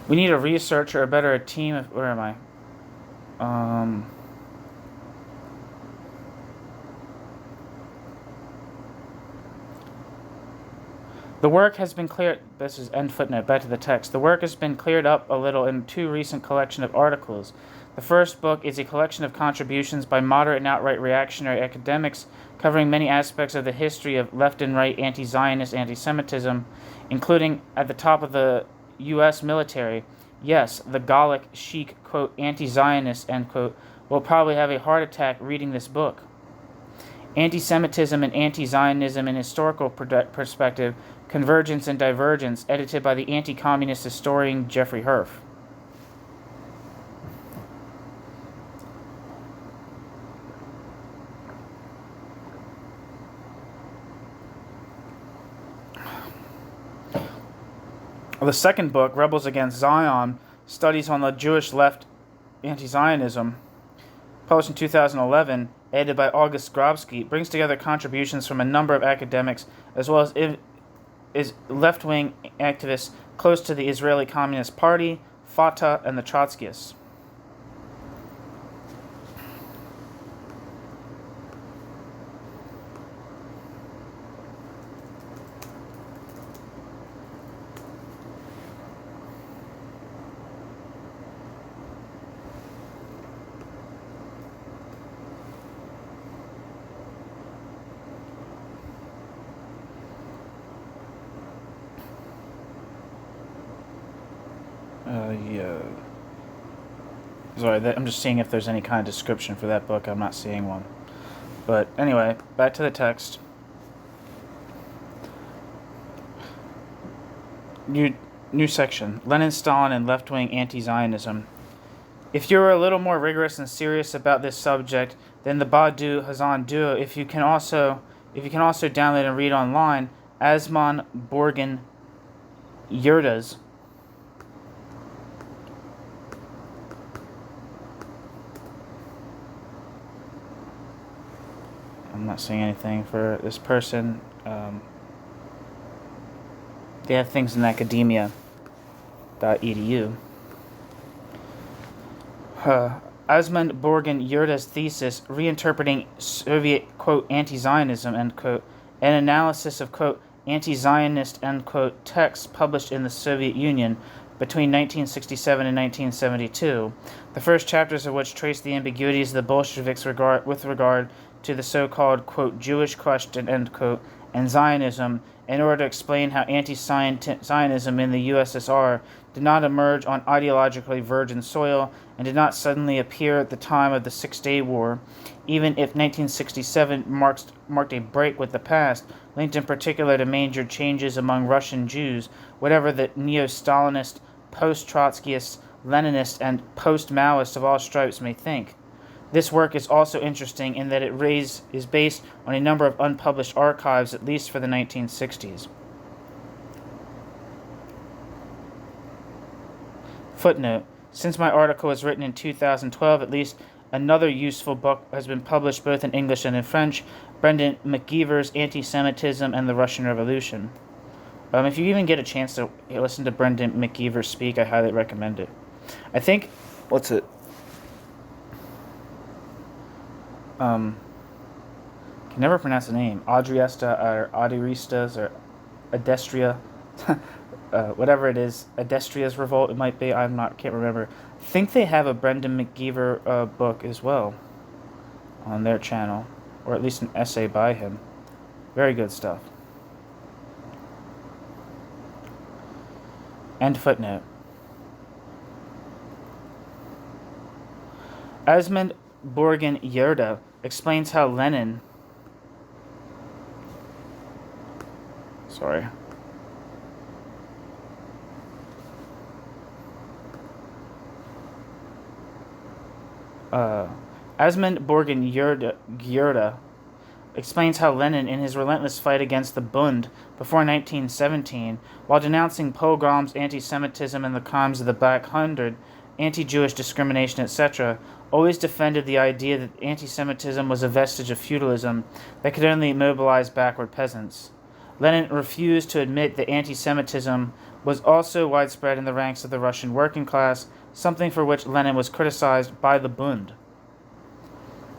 We need a researcher, or better, a team of... Where am I? The work has been cleared... This is end footnote, back to the text. The work has been cleared up a little in two recent collection of articles. The first book is a collection of contributions by moderate and outright reactionary academics covering many aspects of the history of left and right anti-Zionist anti-Semitism, including at the top of the U.S. military. Yes, the Gallic chic, quote, anti-Zionist, end quote, will probably have a heart attack reading this book. Anti-Semitism and anti-Zionism in Historical Perspective, Convergence and Divergence, edited by the anti-communist historian Jeffrey Herf. The second book, Rebels Against Zion, Studies on the Jewish Left Anti-Zionism, published in 2011, edited by August Grabsky, brings together contributions from a number of academics as well as left-wing activists close to the Israeli Communist Party, Fatah, and the Trotskyists. Sorry, I'm just seeing if there's any kind of description for that book. I'm not seeing one. But anyway, back to the text. New section. Lenin, Stalin, and left-wing anti-Zionism. If you're a little more rigorous and serious about this subject, then the Badiou Hazan duo, if you can also download and read online, Asman Borgen Yurdas. I'm not seeing anything for this person. They have things in academia.edu. Asmund Borgen Yurda's thesis, Reinterpreting Soviet, quote, anti-Zionism, end quote, an analysis of, quote, anti-Zionist, end quote, texts published in the Soviet Union between 1967 and 1972, the first chapters of which trace the ambiguities of the Bolsheviks with regard to the so-called, quote, Jewish question, end quote, and Zionism, in order to explain how anti-Zionism in the USSR did not emerge on ideologically virgin soil and did not suddenly appear at the time of the Six-Day War, even if 1967 marked a break with the past, linked in particular to major changes among Russian Jews, whatever the neo-Stalinist, post-Trotskyists, Leninists, and post-Maoists of all stripes may think. This work is also interesting in that it is based on a number of unpublished archives, at least for the 1960s. Footnote. Since my article was written in 2012, at least another useful book has been published both in English and in French, Brendan McGeever's Antisemitism and the Russian Revolution. If you even get a chance to listen to Brendan McGeever speak, I highly recommend it. I think... What's it? can never pronounce the name. Adriesta or Adiristas or Adestria. Whatever it is, Adestria's Revolt, it might be. Can't remember. I think they have a Brendan McGeever book as well on their channel, or at least an essay by him. Very good stuff. End footnote. Asmund Borgen Yerda explains how Lenin... Sorry. Asmund Borgen Yerda explains how Lenin, in his relentless fight against the Bund before 1917, while denouncing pogroms, anti-Semitism, and the crimes of the Black Hundred, anti-Jewish discrimination, etc., always defended the idea that anti-Semitism was a vestige of feudalism that could only mobilize backward peasants. Lenin refused to admit that anti-Semitism was also widespread in the ranks of the Russian working class, something for which Lenin was criticized by the Bund.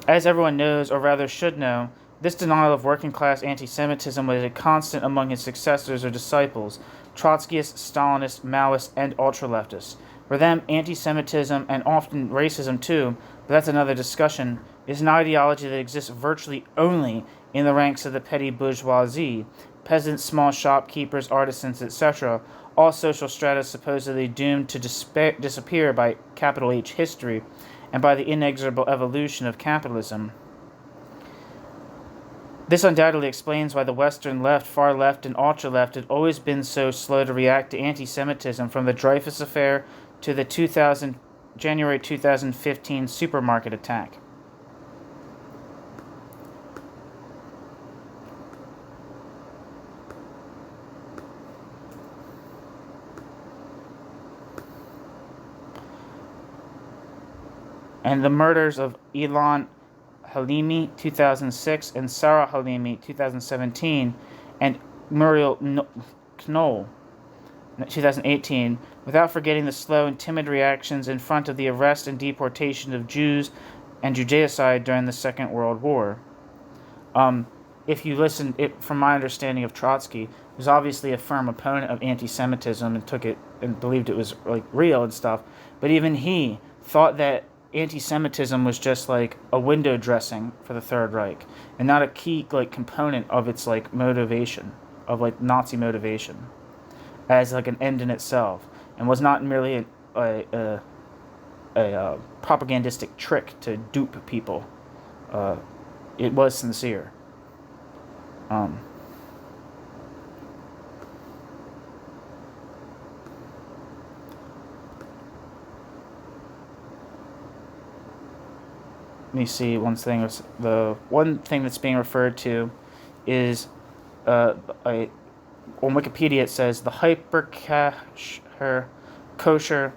As everyone knows, or rather should know, this denial of working-class anti-Semitism was a constant among his successors or disciples, Trotskyists, Stalinists, Maoists, and ultra-leftists. For them, anti-Semitism, and often racism too, but that's another discussion, is an ideology that exists virtually only in the ranks of the petty bourgeoisie, peasants, small shopkeepers, artisans, etc., all social strata supposedly doomed to disappear by capital H history and by the inexorable evolution of capitalism. This undoubtedly explains why the Western left, far left, and ultra-left had always been so slow to react to anti-Semitism, from the Dreyfus Affair to the January 2015 supermarket attack. And the murders of Ilan Halimi, 2006, and Sarah Halimi, 2017, and Muriel Knoll, 2018, without forgetting the slow and timid reactions in front of the arrest and deportation of Jews and Judaicide during the Second World War. If you listen, from my understanding of Trotsky, he was obviously a firm opponent of anti-Semitism and took it and believed it was like real and stuff, but even he thought that anti-Semitism was just like a window dressing for the Third Reich and not a key component of its motivation, of Nazi motivation, as an end in itself, and was not merely a propagandistic trick to dupe people. It was sincere. Let me see one thing. The one thing that's being referred to is on Wikipedia it says the hyper kosher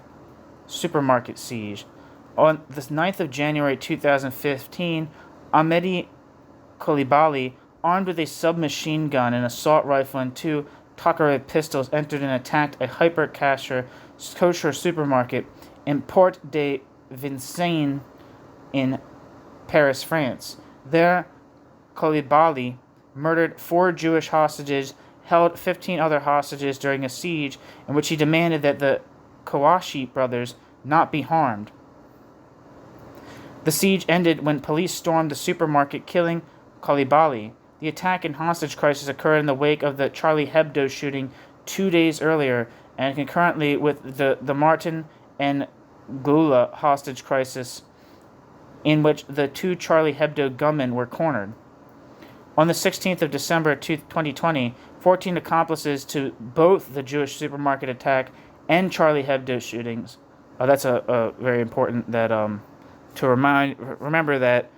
supermarket siege. On the 9th of January 2015, Ahmedi Coulibaly, armed with a submachine gun, an assault rifle, and 2 Tokarev pistols, entered and attacked a hyper kosher supermarket in Porte de Vincennes in Paris, France. There, Coulibaly murdered 4 Jewish hostages, held 15 other hostages during a siege in which he demanded that the Kouachi brothers not be harmed. The siege ended when police stormed the supermarket, killing Coulibaly. The attack and hostage crisis occurred in the wake of the Charlie Hebdo shooting 2 days earlier, and concurrently with the Martin and Gula hostage crisis, in which the 2 Charlie Hebdo gunmen were cornered. On the 16th of December 2020, 14 accomplices to both the Jewish supermarket attack and Charlie Hebdo shootings. That's a very important that to remember that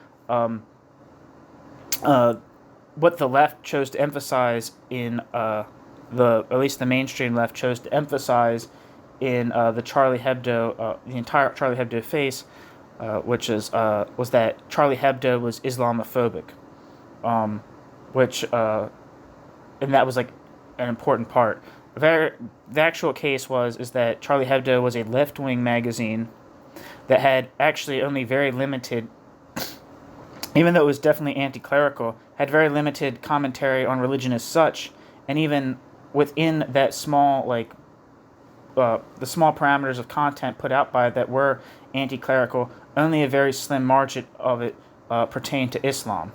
what the left chose to emphasize in at least the mainstream left chose to emphasize in the Charlie Hebdo, the entire Charlie Hebdo face, which is was that Charlie Hebdo was Islamophobic, and that was an important part. The actual case is that Charlie Hebdo was a left-wing magazine that had actually only very limited, even though it was definitely anti-clerical, had very limited commentary on religion as such, and even within that small, the small parameters of content put out by it that were anti-clerical, only a very slim margin of it pertained to Islam.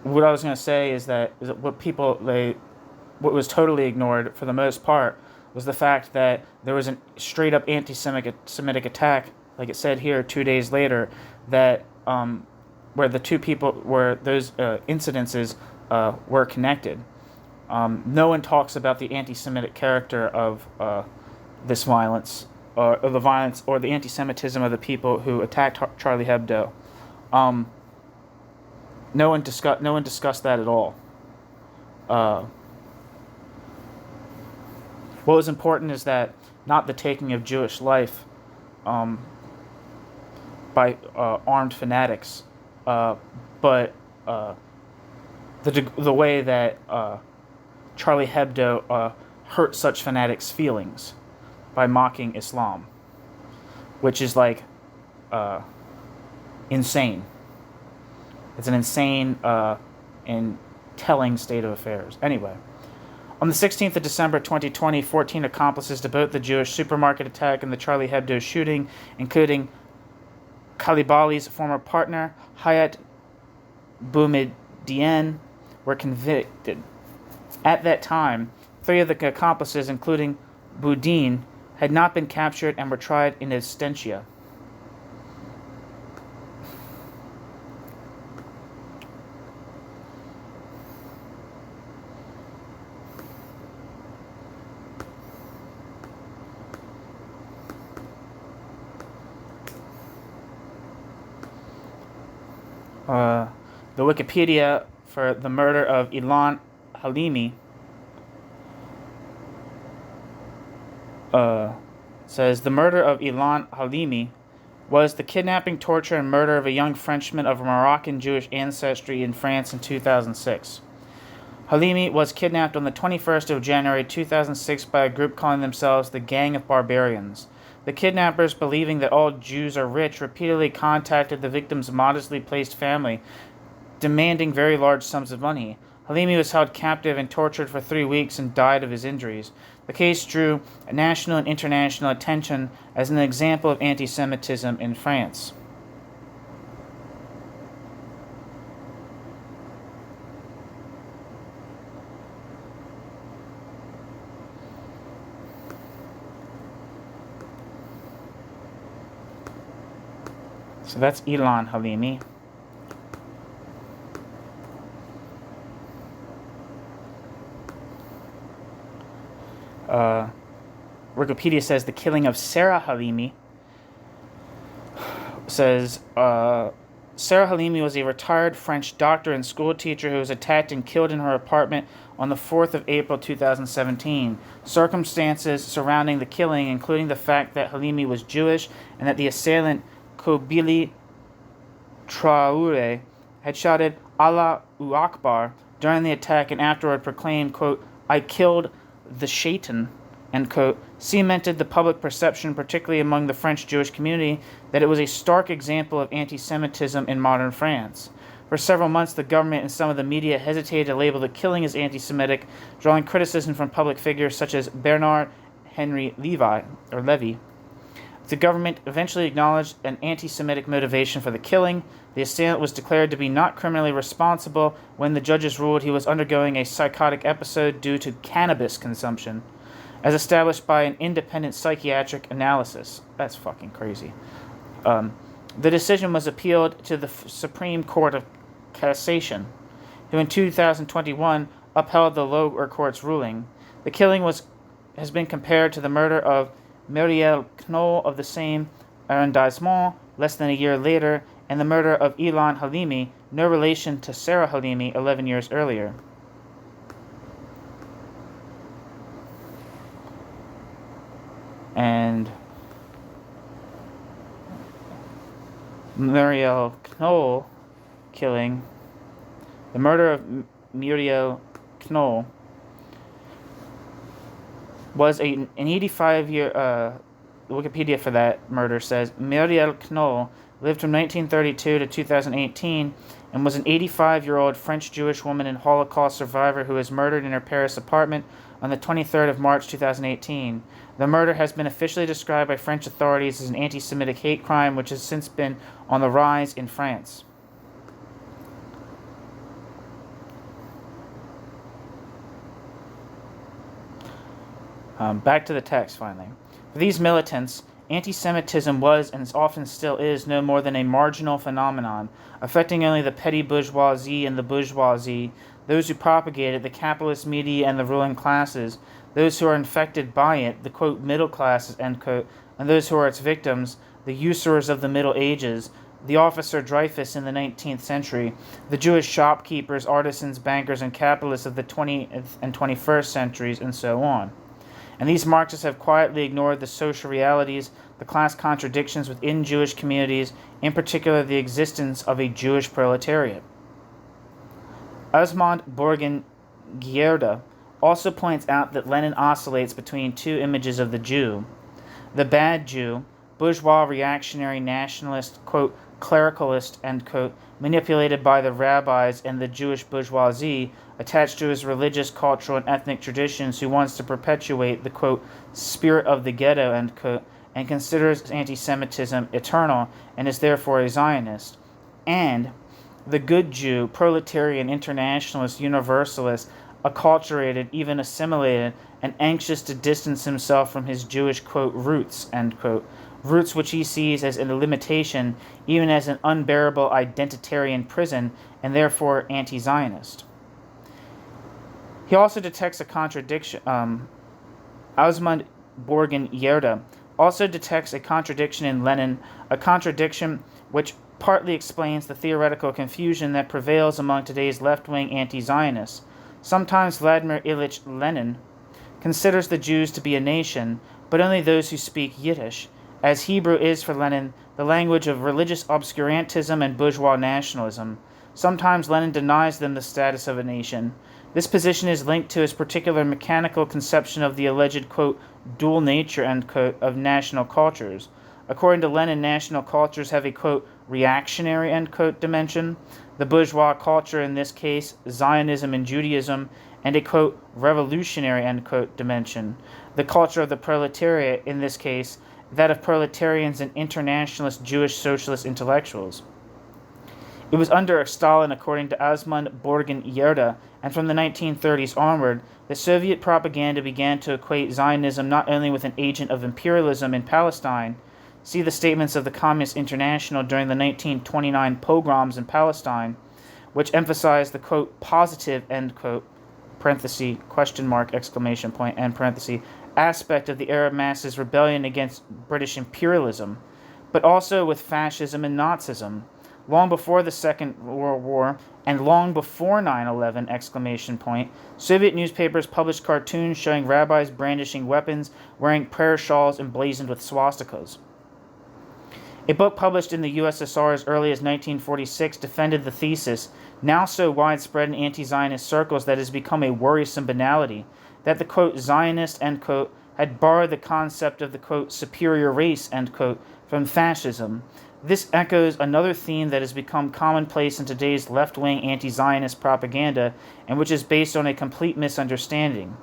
What I was going to say is that what was totally ignored for the most part was the fact that there was a straight up anti-Semitic attack, like it said here, 2 days later, that where the two people, where those incidences were connected. No one talks about the anti-Semitic character of this violence, or the violence, or the anti-Semitism of the people who attacked Charlie Hebdo. No one discussed that at all. What was important is that not the taking of Jewish life by armed fanatics, but the way that Charlie Hebdo hurt such fanatics' feelings by mocking Islam, which is insane. It's an insane and telling state of affairs. Anyway, on the 16th of December 2020, 14 accomplices to both the Jewish supermarket attack and the Charlie Hebdo shooting, including Khalibali's former partner, Hayat Boumediene, were convicted. At that time, 3 of the accomplices, including Boudin, had not been captured and were tried in absentia. The Wikipedia for the murder of Ilan Halimi says the murder of Ilan Halimi was the kidnapping, torture, and murder of a young Frenchman of Moroccan Jewish ancestry in France in 2006. Halimi was kidnapped on the 21st of January 2006 by a group calling themselves the Gang of Barbarians. The kidnappers, believing that all Jews are rich, repeatedly contacted the victim's modestly placed family, demanding very large sums of money. Halimi was held captive and tortured for 3 weeks and died of his injuries. The case drew national and international attention as an example of anti-Semitism in France. So that's Ilan Halimi. Wikipedia says the killing of Sarah Halimi says Sarah Halimi was a retired French doctor and school teacher who was attacked and killed in her apartment on the 4th of April 2017. Circumstances surrounding the killing, including the fact that Halimi was Jewish and that the assailant, Kobili Traore, had shouted Allahu Akbar during the attack and afterward proclaimed, quote, "I killed the Shaitan," end quote, cemented the public perception, particularly among the French Jewish community, that it was a stark example of anti-Semitism in modern France. For several months, the government and some of the media hesitated to label the killing as anti-Semitic, drawing criticism from public figures such as Bernard Henry Levy. The government eventually acknowledged an anti-Semitic motivation for the killing. The assailant was declared to be not criminally responsible when the judges ruled he was undergoing a psychotic episode due to cannabis consumption, as established by an independent psychiatric analysis. That's fucking crazy. The decision was appealed to the Supreme Court of Cassation, who in 2021 upheld the lower court's ruling. The killing has been compared to the murder of Muriel Knoll of the same arrondissement less than a year later, and the murder of Ilan Halimi, no relation to Sarah Halimi, 11 years earlier. And Muriel Knoll killing, the murder of Muriel Knoll was an 85-year, Wikipedia for that murder says, Muriel Knoll lived from 1932 to 2018, and was an 85-year-old French Jewish woman and Holocaust survivor who was murdered in her Paris apartment on the 23rd of March 2018. The murder has been officially described by French authorities as an anti-Semitic hate crime, which has since been on the rise in France. Back to the text, finally. For these militants, anti-Semitism was, and often still is, no more than a marginal phenomenon, affecting only the petty bourgeoisie and the bourgeoisie, those who propagate it, the capitalist media and the ruling classes, those who are infected by it, the, quote, middle classes, end quote, and those who are its victims, the usurers of the Middle Ages, the officer Dreyfus in the 19th century, the Jewish shopkeepers, artisans, bankers, and capitalists of the 20th and 21st centuries, and so on. And these Marxists have quietly ignored the social realities, the class contradictions within Jewish communities, in particular the existence of a Jewish proletariat. Osmond Borgen-Guierda also points out that Lenin oscillates between two images of the Jew: the bad Jew, bourgeois, reactionary, nationalist, quote, clericalist, end quote, manipulated by the rabbis and the Jewish bourgeoisie, attached to his religious, cultural, and ethnic traditions, who wants to perpetuate the, quote, spirit of the ghetto, end quote, and considers anti-Semitism eternal and is therefore a Zionist; and the good Jew, proletarian, internationalist, universalist, acculturated, even assimilated, and anxious to distance himself from his Jewish, quote, roots, end quote, roots which he sees as a limitation, even as an unbearable identitarian prison, and therefore anti-Zionist. He also detects a contradiction. Osmond Borgen-Guierda also detects a contradiction in Lenin, a contradiction which partly explains the theoretical confusion that prevails among today's left-wing anti-Zionists. Sometimes Vladimir Ilyich Lenin considers the Jews to be a nation, but only those who speak Yiddish, as Hebrew is for Lenin the language of religious obscurantism and bourgeois nationalism. Sometimes Lenin denies them the status of a nation. This position is linked to his particular mechanical conception of the alleged, quote, dual nature, end quote, of national cultures. According to Lenin, national cultures have a, quote, reactionary, end quote, dimension, the bourgeois culture, in this case, Zionism and Judaism, and a, quote, revolutionary, end quote, dimension, the culture of the proletariat, in this case, that of proletarians and internationalist Jewish socialist intellectuals. It was under Stalin, according to Osmond Borgen-Guierda, and from the 1930s onward, that Soviet propaganda began to equate Zionism not only with an agent of imperialism in Palestine. See the statements of the Communist International during the 1929 pogroms in Palestine, which emphasized the, quote, positive, end quote, parenthesis, question mark, exclamation point, end parenthesis, aspect of the Arab masses' rebellion against British imperialism, but also with fascism and Nazism. Long before the Second World War, and long before 9/11, exclamation point, Soviet newspapers published cartoons showing rabbis brandishing weapons, wearing prayer shawls emblazoned with swastikas. A book published in the USSR as early as 1946 defended the thesis, now so widespread in anti-Zionist circles that it has become a worrisome banality, that the, quote, Zionist, end quote, had borrowed the concept of the, quote, superior race, end quote, from fascism. This echoes another theme that has become commonplace in today's left-wing anti-Zionist propaganda, and which is based on a complete misunderstanding: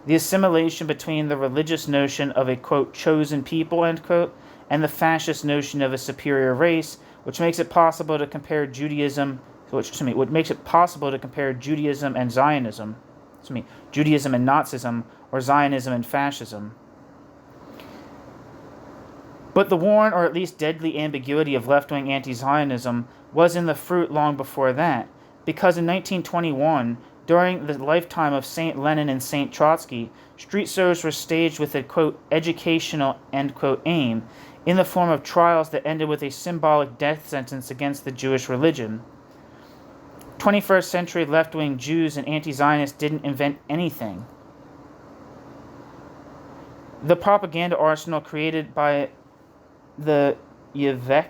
the assimilation between the religious notion of a, quote, chosen people, end quote, and the fascist notion of a superior race, which makes it possible to compare Judaism and Zionism, Judaism and Nazism, or Zionism and fascism. But the worn, or at least deadly, ambiguity of left-wing anti-Zionism was in the fruit long before that, because in 1921, during the lifetime of St. Lenin and St. Trotsky, street shows were staged with a, quote, educational, end quote, aim, in the form of trials that ended with a symbolic death sentence against the Jewish religion. 21st century left-wing Jews and anti-Zionists didn't invent anything. The propaganda arsenal created by the Yves F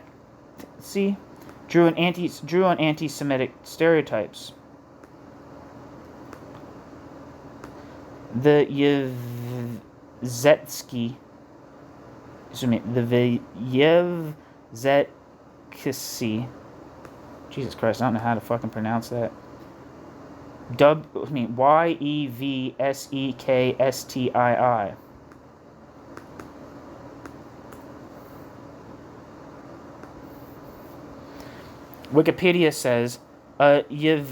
drew on anti-Semitic stereotypes. The Yevzetsky Jesus Christ, I don't know how to fucking pronounce that. Yevsektii. Wikipedia says Yevsektia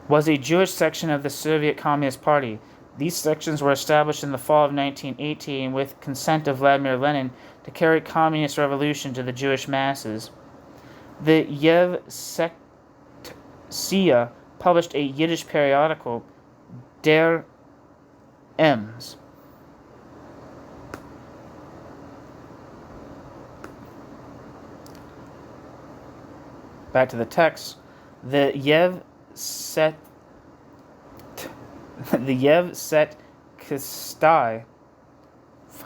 was a Jewish section of the Soviet Communist Party. These sections were established in the fall of 1918 with consent of Vladimir Lenin to carry communist revolution to the Jewish masses. The Yevsektia published a Yiddish periodical, Der Ems. Back to the text. The Yevsektsai,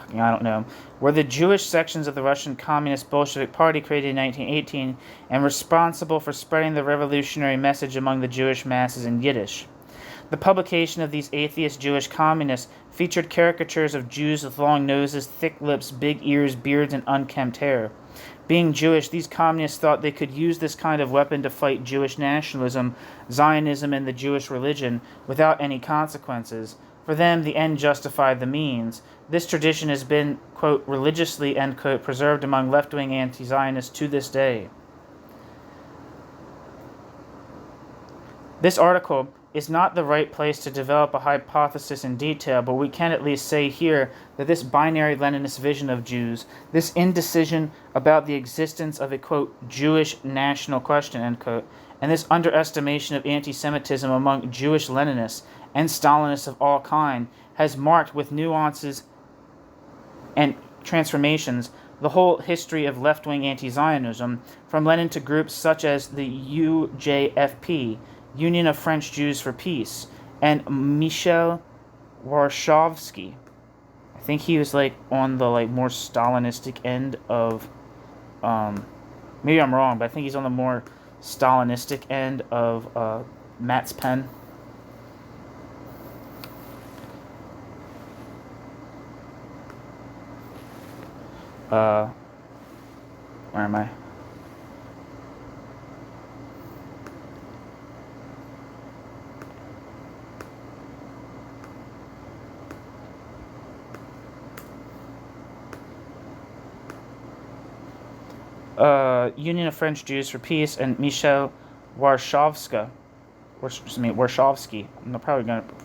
I don't know, were the Jewish sections of the Russian Communist Bolshevik Party created in 1918 and responsible for spreading the revolutionary message among the Jewish masses in Yiddish. The publication of these atheist Jewish communists featured caricatures of Jews with long noses, thick lips, big ears, beards, and unkempt hair. Being Jewish, these communists thought they could use this kind of weapon to fight Jewish nationalism, Zionism, and the Jewish religion without any consequences. For them, the end justified the means. This tradition has been, quote, religiously, end quote, preserved among left-wing anti-Zionists to this day. This article is not the right place to develop a hypothesis in detail, but we can at least say here that this binary Leninist vision of Jews, this indecision about the existence of a, quote, Jewish national question, end quote, and this underestimation of anti-Semitism among Jewish Leninists and Stalinists of all kind has marked with nuances and transformations the whole history of left-wing anti-Zionism, from Lenin to groups such as the UJFP, Union of French Jews for Peace, and Michel Warshawski. I think he was on the more Stalinistic end of, maybe I'm wrong, but I think he's on the more Stalinistic end of Matt's pen. Where am I? Union of French Jews for Peace, and Michel Warshawski. I'm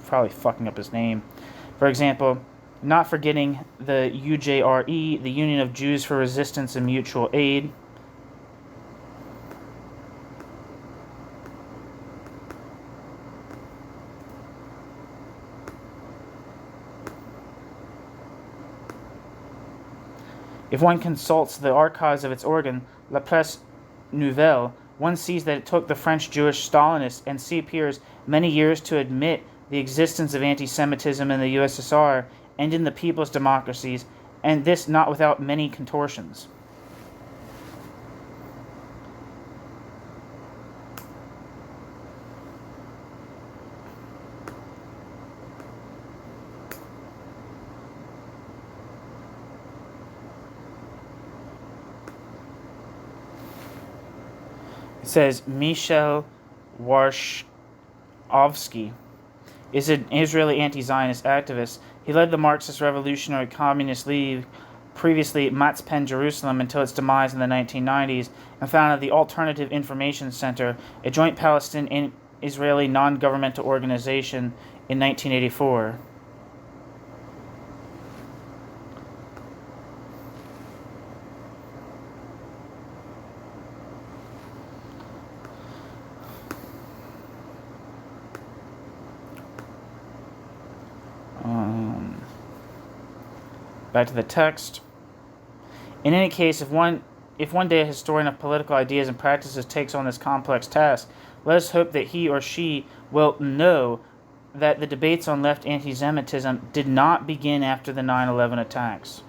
probably fucking up his name. For example, not forgetting the UJRE, the Union of Jews for Resistance and Mutual Aid. If one consults the archives of its organ, La Presse Nouvelle, one sees that it took the French Jewish Stalinists and CPers many years to admit the existence of anti-Semitism in the USSR and in the people's democracies, and this not without many contortions. It says Michel Warshawski is an Israeli anti-Zionist activist. He led the Marxist Revolutionary Communist League, previously Matzpen Jerusalem, until its demise in the 1990s, and founded the Alternative Information Center, a joint Palestinian-Israeli non-governmental organization, in 1984. Back to the text. In any case, if one day a historian of political ideas and practices takes on this complex task, let us hope that he or she will know that the debates on left anti-Semitism did not begin after the 9/11 attacks.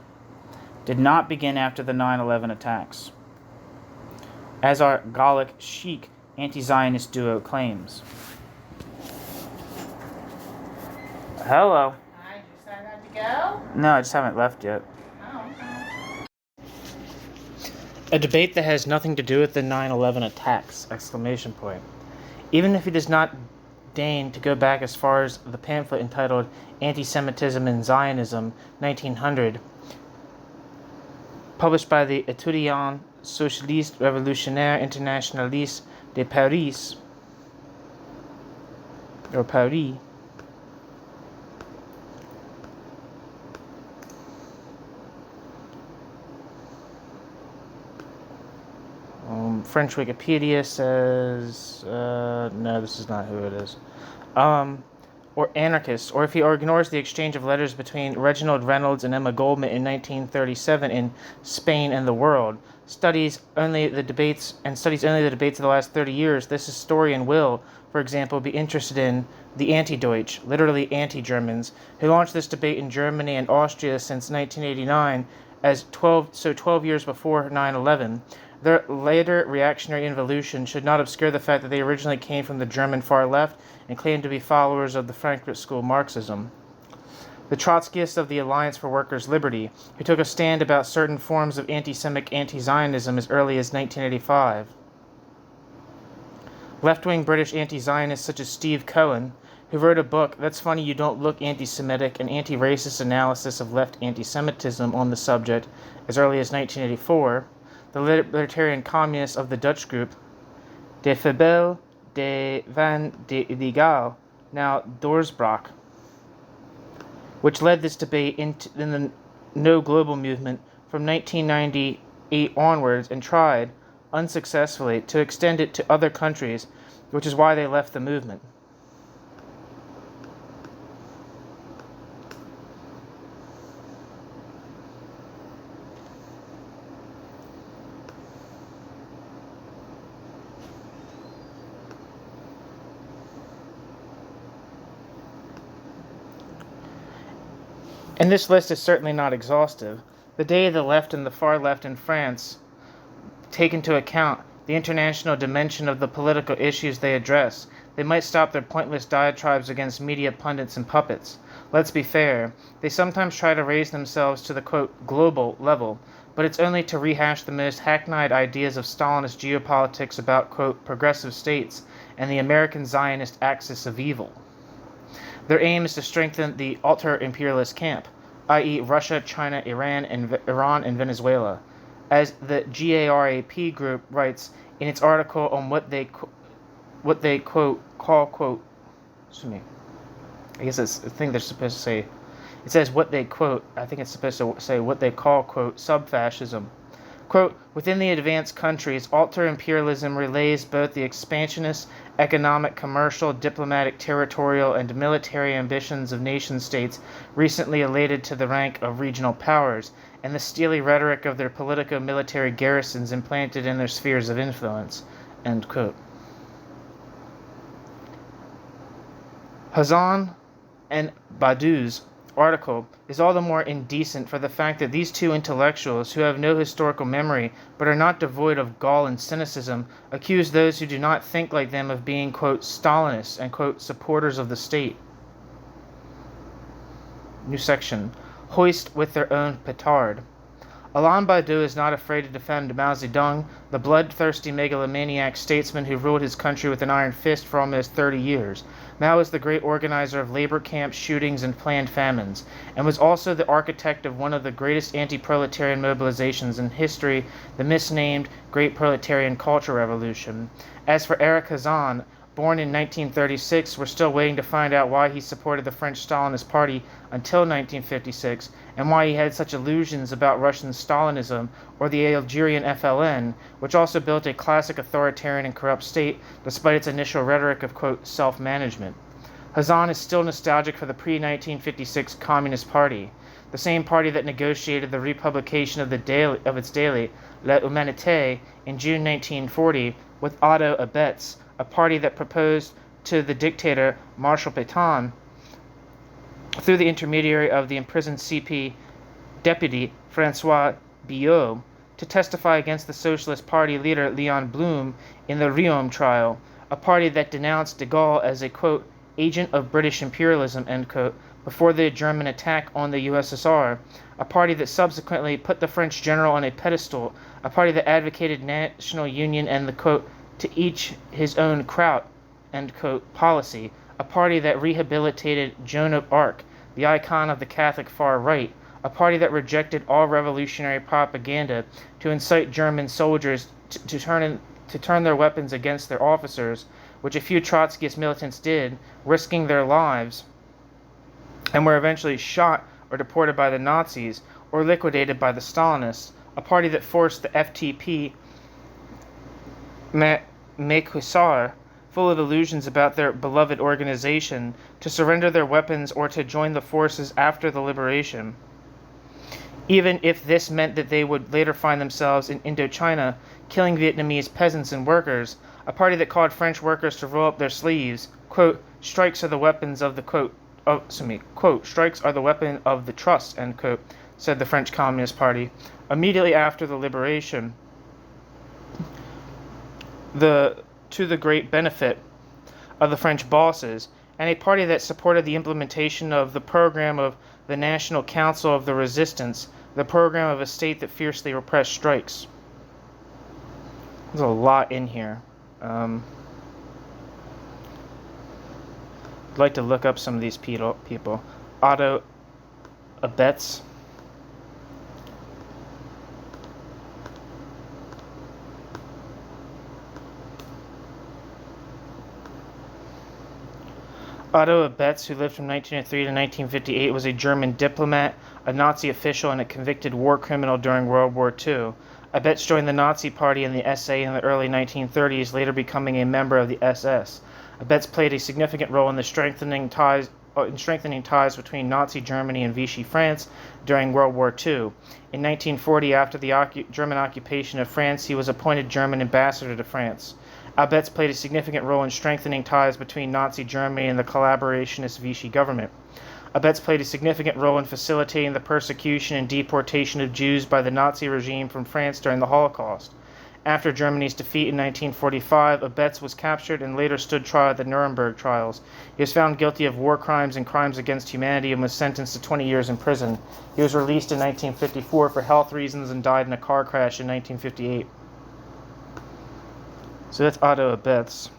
As our Gallic chic anti-Zionist duo claims. Hello. Go? No, I just haven't left yet. Oh, okay. A debate that has nothing to do with the 9/11 attacks! Exclamation point. Even if he does not deign to go back as far as the pamphlet entitled Antisemitism and Zionism, 1900, published by the Étudiants Socialistes Révolutionnaires Internationalistes de Paris, or Paris, French Wikipedia says, no, this is not who it is. Or anarchists, or if he ignores the exchange of letters between Reginald Reynolds and Emma Goldman in 1937 in Spain and the World, studies only the debates of the last 30 years, this historian will, for example, be interested in the anti-Deutsch, literally anti-Germans, who launched this debate in Germany and Austria since 1989, as 12 years before 9/11. Their later reactionary involution should not obscure the fact that they originally came from the German far left and claimed to be followers of the Frankfurt School Marxism. The Trotskyists of the Alliance for Workers' Liberty, who took a stand about certain forms of anti-Semitic anti-Zionism as early as 1985. Left-wing British anti-Zionists such as Steve Cohen, who wrote a book, That's Funny You Don't Look Anti-Semitic, an anti-racist analysis of left anti-Semitism on the subject as early as 1984. The libertarian communists of the Dutch group, De Fabel de Van de Illegal, now Doorsbraak, which led this debate in the No Global movement from 1998 onwards and tried, unsuccessfully, to extend it to other countries, which is why they left the movement. And this list is certainly not exhaustive. The day the left and the far left in France take into account the international dimension of the political issues they address, they might stop their pointless diatribes against media pundits and puppets. Let's be fair, they sometimes try to raise themselves to the, quote, global level, but it's only to rehash the most hackneyed ideas of Stalinist geopolitics about, quote, progressive states and the American Zionist axis of evil. Their aim is to strengthen the ultra-imperialist camp, i.e. Russia, China, Iran, and Venezuela. As the GARAP group writes in its article on what they quote, call, quote, excuse me, I guess it's the thing they're supposed to say. It says what they quote, I think it's supposed to say what they call, quote, sub-fascism. Quote, within the advanced countries, ultra-imperialism relays both the expansionist, economic, commercial, diplomatic, territorial, and military ambitions of nation-states recently elated to the rank of regional powers, and the steely rhetoric of their politico-military garrisons implanted in their spheres of influence. End quote. Hazan and Badiou's article is all the more indecent for the fact that these two intellectuals, who have no historical memory but are not devoid of gall and cynicism, accuse those who do not think like them of being, quote, Stalinists and, quote, supporters of the state. New section. Hoist with their own petard. Alain Badiou is not afraid to defend Mao Zedong, the bloodthirsty megalomaniac statesman who ruled his country with an iron fist for almost 30 years. Mao is the great organizer of labor camp shootings and planned famines, and was also the architect of one of the greatest anti-proletarian mobilizations in history, the misnamed Great Proletarian Culture Revolution. As for Eric Hazan, born in 1936, we're still waiting to find out why he supported the French Stalinist Party until 1956, and why he had such illusions about Russian Stalinism or the Algerian FLN, which also built a classic authoritarian and corrupt state despite its initial rhetoric of, quote, self-management. Hazan is still nostalgic for the pre-1956 Communist Party, the same party that negotiated the republication of its daily, La Humanité, in June 1940 with Otto Abetz, a party that proposed to the dictator Marshal Pétain, through the intermediary of the imprisoned CP deputy François Badiou, to testify against the Socialist Party leader Leon Blum in the Riom trial, a party that denounced de Gaulle as a, quote, agent of British imperialism, end quote, before the German attack on the USSR, a party that subsequently put the French general on a pedestal, a party that advocated national union and the, quote, to each his own Kraut, end quote, policy, a party that rehabilitated Joan of Arc, the icon of the Catholic far right, a party that rejected all revolutionary propaganda to incite German soldiers to turn their weapons against their officers, which a few Trotskyist militants did, risking their lives, and were eventually shot or deported by the Nazis or liquidated by the Stalinists, a party that forced the FTP Maquisard, full of illusions about their beloved organization, to surrender their weapons or to join the forces after the liberation, even if this meant that they would later find themselves in Indochina, killing Vietnamese peasants and workers, a party that called French workers to roll up their sleeves, quote, strikes are the weapons of the quote, strikes are the weapon of the trust, end quote, said the French Communist Party. Immediately after the liberation, to the great benefit of the French bosses, and a party that supported the implementation of the program of the National Council of the Resistance, the program of a state that fiercely repressed strikes. There's a lot in here. I'd like to look up some of these people. Otto Abetz. Otto Abetz, who lived from 1903 to 1958, was a German diplomat, a Nazi official, and a convicted war criminal during World War II. Abetz joined the Nazi Party and the SA in the early 1930s, later becoming a member of the SS. Abetz played a significant role in the strengthening ties between Nazi Germany and Vichy France during World War II. In 1940, after the German occupation of France, he was appointed German ambassador to France. Abetz played a significant role in strengthening ties between Nazi Germany and the collaborationist Vichy government. Abetz played a significant role in facilitating the persecution and deportation of Jews by the Nazi regime from France during the Holocaust. After Germany's defeat in 1945, Abetz was captured and later stood trial at the Nuremberg trials. He was found guilty of war crimes and crimes against humanity and was sentenced to 20 years in prison. He was released in 1954 for health reasons and died in a car crash in 1958. So that's Otto Abetz.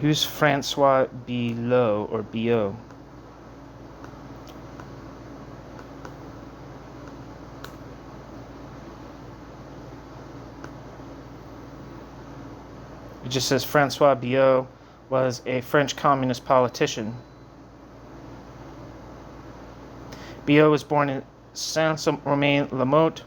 Who's Francois Billot or Biot? It just says Francois Biot was a French communist politician. Biot was born in Saint-Romain-le-Motte.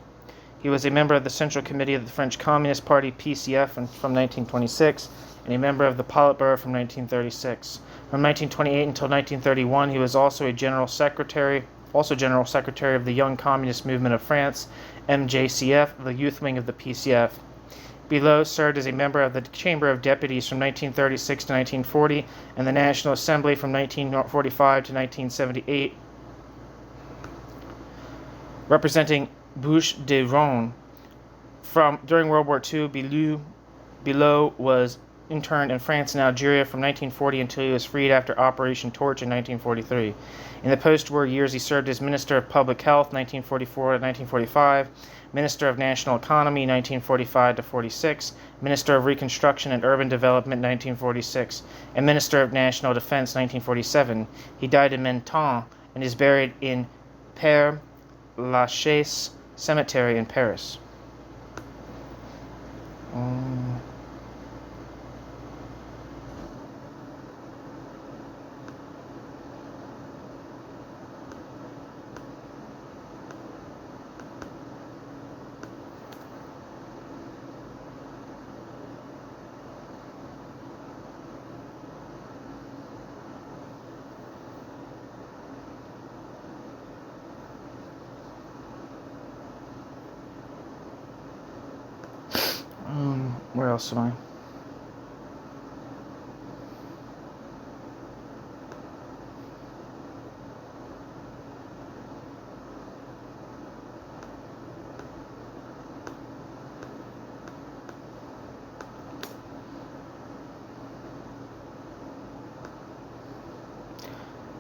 He was a member of the Central Committee of the French Communist Party, PCF, from 1926, and a member of the Politburo from 1936. From 1928 until 1931, he was also General Secretary of the Young Communist Movement of France, MJCF, the youth wing of the PCF. Billot served as a member of the Chamber of Deputies from 1936 to 1940 and the National Assembly from 1945 to 1978. Representing Bouches-du-Rhône. During World War II, Billot was interned in France and Algeria from 1940 until he was freed after Operation Torch in 1943. In the post-war years, he served as Minister of Public Health 1944 to 1945, Minister of National Economy 1945 to 46, Minister of Reconstruction and Urban Development 1946, and Minister of National Defense 1947. He died in Menton and is buried in Père Lachaise Cemetery in Paris. Where else am I?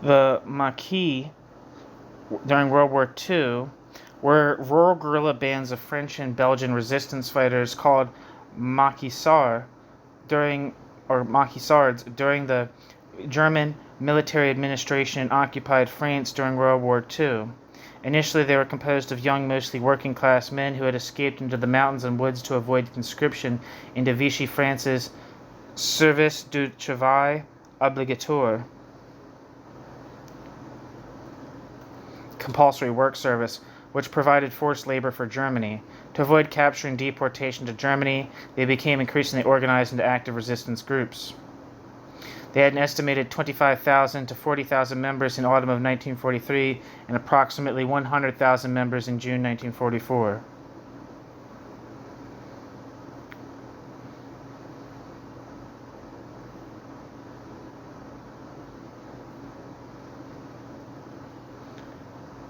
The Maquis during World War II were rural guerrilla bands of French and Belgian resistance fighters called maquisards during the German military administration in occupied France during World War II. Initially, they were composed of young, mostly working-class men who had escaped into the mountains and woods to avoid conscription into Vichy France's Service du Travail Obligatoire, compulsory work service, which provided forced labor for Germany. To avoid capture and deportation to Germany, they became increasingly organized into active resistance groups. They had an estimated 25,000 to 40,000 members in autumn of 1943 and approximately 100,000 members in June 1944.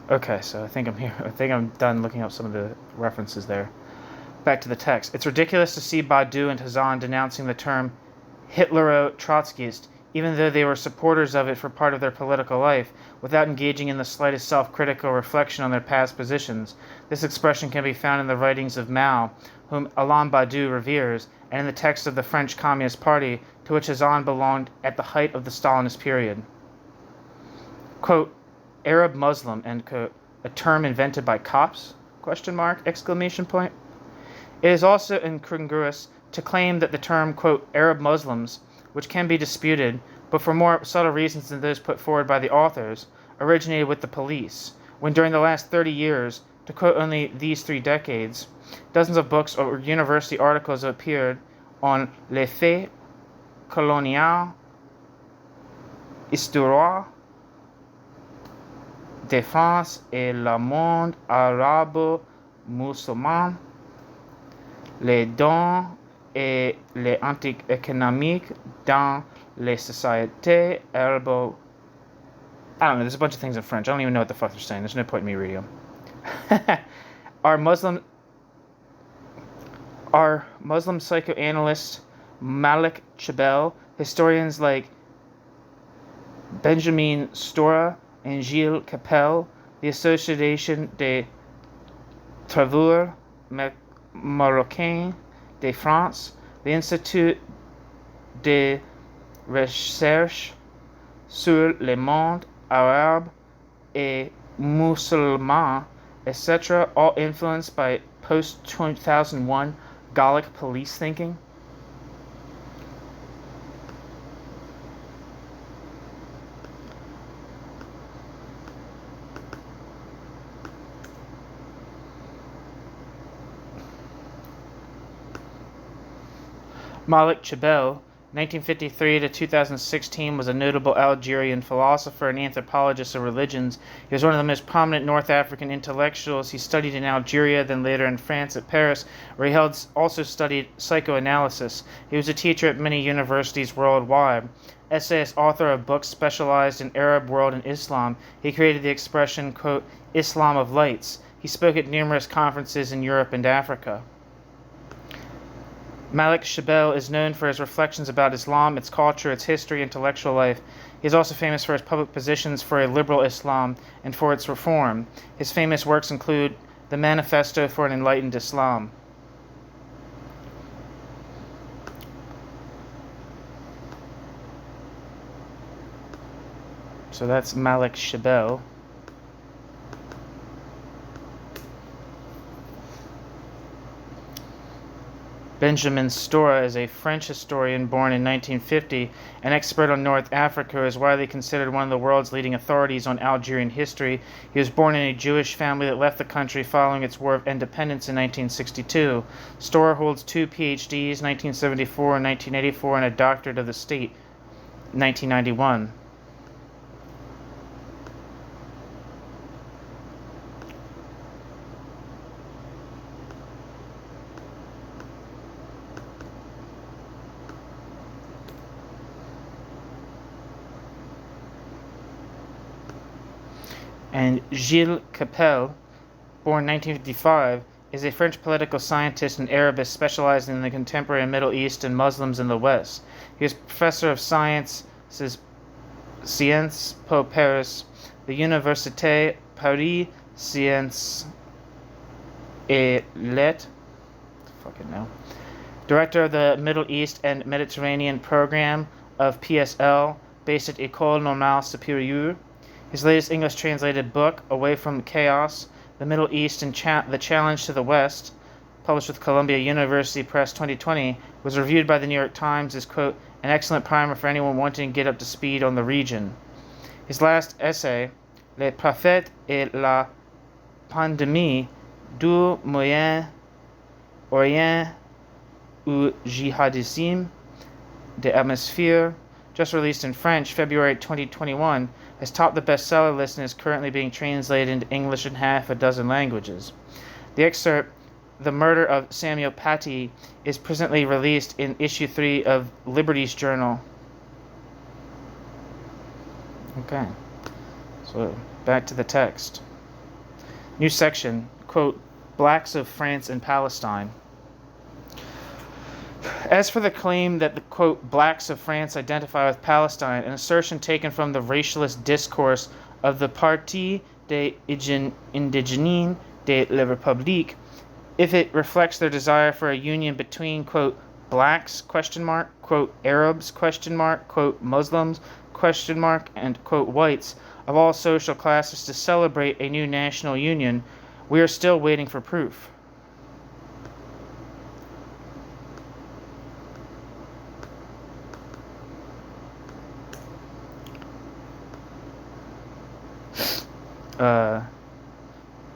Okay, so I think I'm done looking up some of the references there. Back to the text. It's ridiculous to see Badiou and Hazan denouncing the term Hitlero-Trotskyist, even though they were supporters of it for part of their political life, without engaging in the slightest self-critical reflection on their past positions. This expression can be found in the writings of Mao, whom Alain Badiou reveres, and in the text of the French Communist Party, to which Hazan belonged at the height of the Stalinist period. Quote, Arab Muslim, end quote, a term invented by cops? Exclamation point. It is also incongruous to claim that the term, quote, Arab Muslims, which can be disputed, but for more subtle reasons than those put forward by the authors, originated with the police, when during the last 30 years, to quote only these 3 decades, dozens of books or university articles have appeared on les faits coloniaux, histoire de France et le monde arabo-musulman, les dons et les anti-économiques dans les sociétés arabo. I don't know, there's a bunch of things in French. I don't even know what the fuck they're saying. There's no point in me reading them. Our Muslim psychoanalyst Malik Chabel, historians like Benjamin Stora and Gilles Capel, the Association des Travailleurs Marocains de France, the Institut de Recherche sur le monde arabe et musulman, etc., all influenced by post-2001 Gallic police thinking. Malik Chabel, 1953 to 2016, was a notable Algerian philosopher and anthropologist of religions. He was one of the most prominent North African intellectuals. He studied in Algeria, then later in France at Paris, where he also studied psychoanalysis. He was a teacher at many universities worldwide. Essayist, author of books specialized in Arab world and Islam, he created the expression, quote, Islam of lights. He spoke at numerous conferences in Europe and Africa. Malik Chabel is known for his reflections about Islam, its culture, its history, intellectual life. He is also famous for his public positions for a liberal Islam and for its reform. His famous works include The Manifesto for an Enlightened Islam. So that's Malik Chabel. Benjamin Stora is a French historian born in 1950, an expert on North Africa who is widely considered one of the world's leading authorities on Algerian history. He was born in a Jewish family that left the country following its War of Independence in 1962. Stora holds 2 PhDs, 1974 and 1984, and a Doctorate of the State, 1991. And Gilles Capel, born 1955, is a French political scientist and Arabist specializing in the contemporary Middle East and Muslims in the West. He was professor of sciences Sciences Po Paris, the Université Paris Sciences et Lettres, fucking no. Director of the Middle East and Mediterranean program of PSL, based at École Normale Supérieure. His latest English translated book, Away from Chaos, The Middle East and the Challenge to the West, published with Columbia University Press 2020, was reviewed by the New York Times as, quote, an excellent primer for anyone wanting to get up to speed on the region. His last essay, Les Prophètes et la Pandémie du Moyen-Orient ou Jihadisme de Atmosphère, just released in French, February 2021, has topped the bestseller list and is currently being translated into English and half a dozen languages. The excerpt, The Murder of Samuel Paty, is presently released in issue 3 of Liberty's Journal. Okay, so back to the text. New section, quote, Blacks of France and Palestine. As for the claim that the, quote, blacks of France identify with Palestine, an assertion taken from the racialist discourse of the Parti des Indigènes de la République, if it reflects their desire for a union between, quote, blacks, question mark, quote, Arabs, question mark, quote, Muslims, question mark, and, quote, whites, of all social classes to celebrate a new national union, we are still waiting for proof.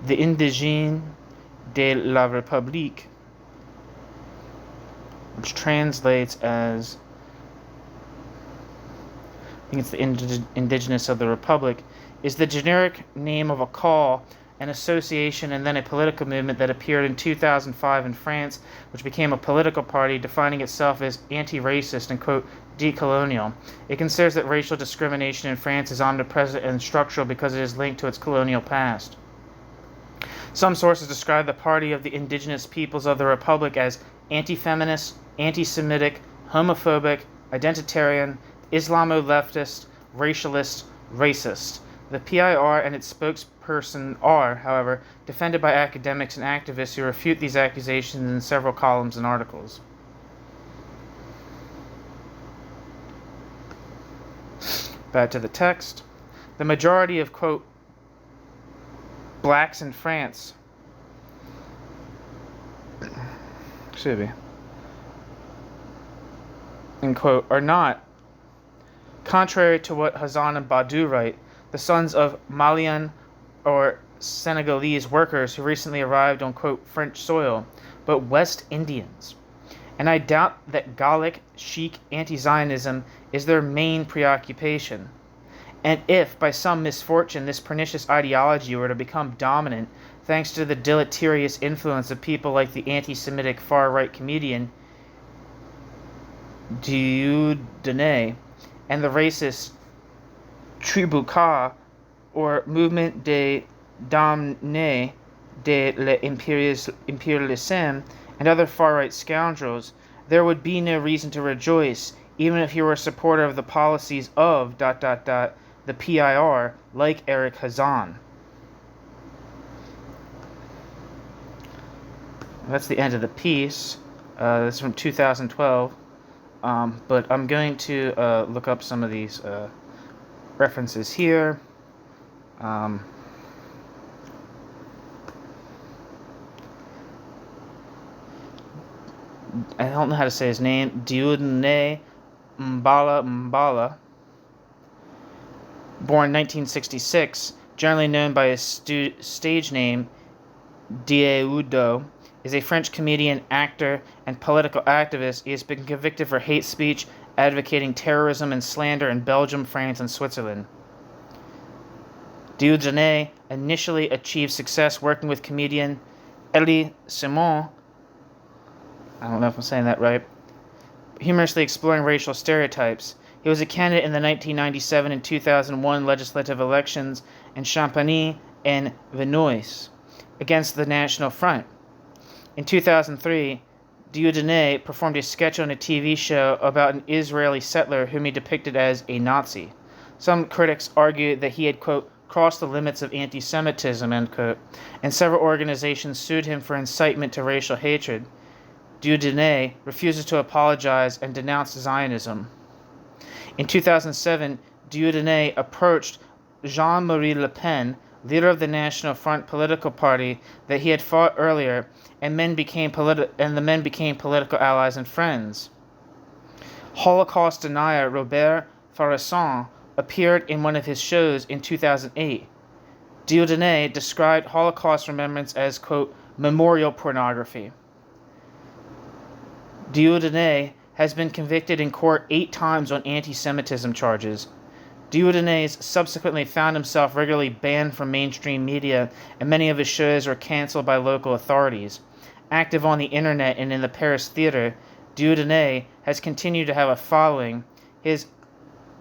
The Indigènes de la République, which translates as, I think it's the indigenous of the Republic, is the generic name of a call, an association, and then a political movement that appeared in 2005 in France, which became a political party defining itself as anti-racist and, quote, decolonial. It considers that racial discrimination in France is omnipresent and structural because it is linked to its colonial past. Some sources describe the Party of the Indigenous Peoples of the Republic as anti-feminist, anti-Semitic, homophobic, identitarian, Islamo-leftist, racialist, racist. The PIR and its spokesperson are, however, defended by academics and activists who refute these accusations in several columns and articles. Back to the text. The majority of, quote, blacks in France, excuse me, end quote, are not, contrary to what Hazan and Badiou write, the sons of Malian or Senegalese workers who recently arrived on, quote, French soil, but West Indians. And I doubt that Gallic, chic anti-Zionism is their main preoccupation. And if, by some misfortune, this pernicious ideology were to become dominant, thanks to the deleterious influence of people like the anti-Semitic far-right comedian Dieudonné and the racist Tribucat, or Mouvement des Damnés de l'Impérialisme, and other far-right scoundrels, there would be no reason to rejoice, even if you were a supporter of the policies of ... the PIR, like Eric Hazan. That's the end of the piece. This is from 2012. But I'm going to look up some of these references here. I don't know how to say his name. Dieudonné Mbala, born 1966, generally known by his stage name Dieudo, is a French comedian, actor, and political activist. He has been convicted for hate speech, advocating terrorism and slander in Belgium, France, and Switzerland. Dieudonné initially achieved success working with comedian Elie Simon, I don't know if I'm saying that right, humorously exploring racial stereotypes. He was a candidate in the 1997 and 2001 legislative elections in Champagne and Vinoise against the National Front. In 2003, Dieudonné performed a sketch on a TV show about an Israeli settler whom he depicted as a Nazi. Some critics argued that he had, quote, crossed the limits of anti-Semitism, end quote, and several organizations sued him for incitement to racial hatred. Dieudonné refuses to apologize and denounced Zionism. In 2007, Dieudonné approached Jean-Marie Le Pen, leader of the National Front political party that he had fought earlier, and the men became political allies and friends. Holocaust denier Robert Faurisson appeared in one of his shows in 2008. Dieudonné described Holocaust remembrance as, quote, memorial pornography. Dieudonné has been convicted in court 8 times on anti-Semitism charges. Dieudonné subsequently found himself regularly banned from mainstream media, and many of his shows were canceled by local authorities. Active on the internet and in the Paris theater, Dieudonné has continued to have a following. His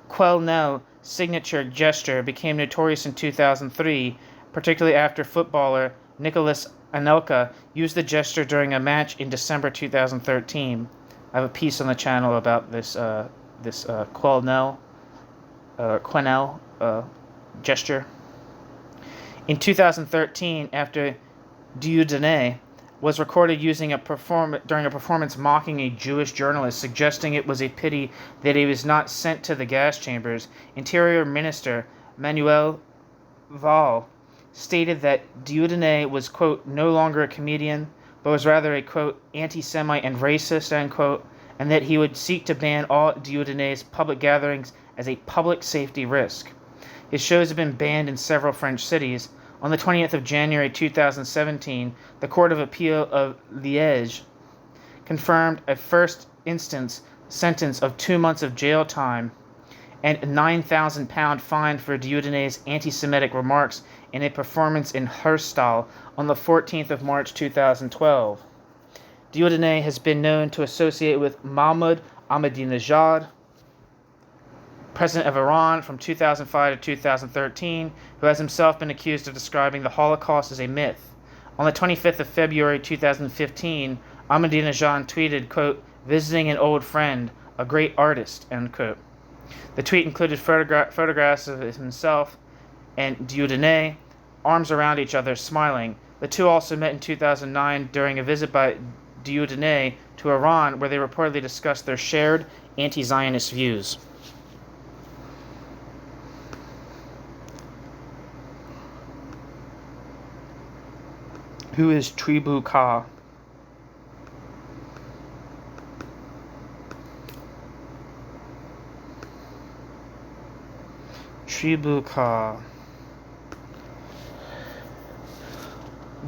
Quel-Nel signature gesture became notorious in 2003, particularly after footballer Nicolas Anelka used the gesture during a match in December 2013. I have a piece on the channel about this Quel-Nel gesture. In 2013, after Dieudonné was recorded during a performance mocking a Jewish journalist, suggesting it was a pity that he was not sent to the gas chambers, Interior Minister Manuel Valls stated that Dieudonné was, quote, no longer a comedian, but was rather a, quote, anti-Semite and racist, end quote, and that he would seek to ban all Dieudonné's public gatherings as a public safety risk. His shows have been banned in several French cities. On the 20th of January 2017, the Court of Appeal of Liège confirmed a first instance sentence of 2 months of jail time and a £9,000 fine for Dieudonné's anti-Semitic remarks in a performance in Herstal on the 14th of March 2012. Dieudonné has been known to associate with Mahmoud Ahmadinejad, president of Iran from 2005 to 2013, who has himself been accused of describing the Holocaust as a myth. On the 25th of February 2015, Ahmadinejad tweeted, quote, visiting an old friend, a great artist, end quote. The tweet included photographs of himself and Dieudonné, arms around each other, smiling. The two also met in 2009 during a visit by Dieudonné to Iran, where they reportedly discussed their shared anti-Zionist views. Who is Tribu Ka? Tribu Ka.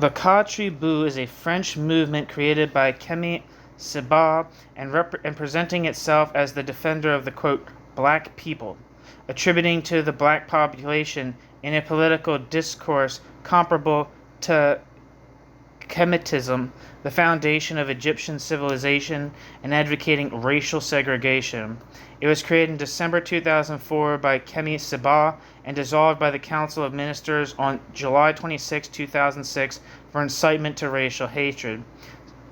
The Ka Tribu is a French movement created by Camille Sebat and presenting itself as the defender of the, quote, black people, attributing to the black population in a political discourse comparable to Kemetism, the foundation of Egyptian civilization, and advocating racial segregation. It was created in December 2004 by Camille Sebat and dissolved by the Council of Ministers on July 26, 2006 for incitement to racial hatred.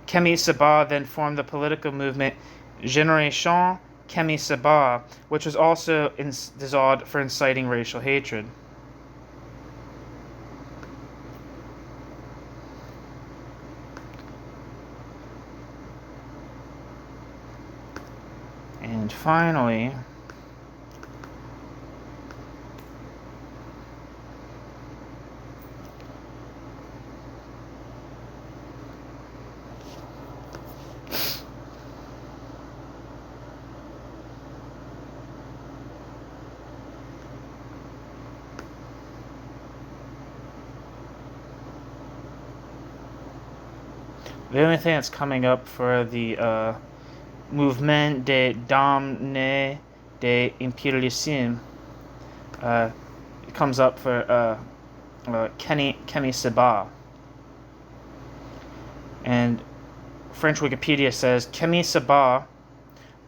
Camille Sebat then formed the political movement Génération Camille Sebat, which was also dissolved for inciting racial hatred. And finally, the only thing that's coming up for the Mouvement des Damnés de Impérialisme it comes up for Camille Sebat. And French Wikipedia says Camille Sebat,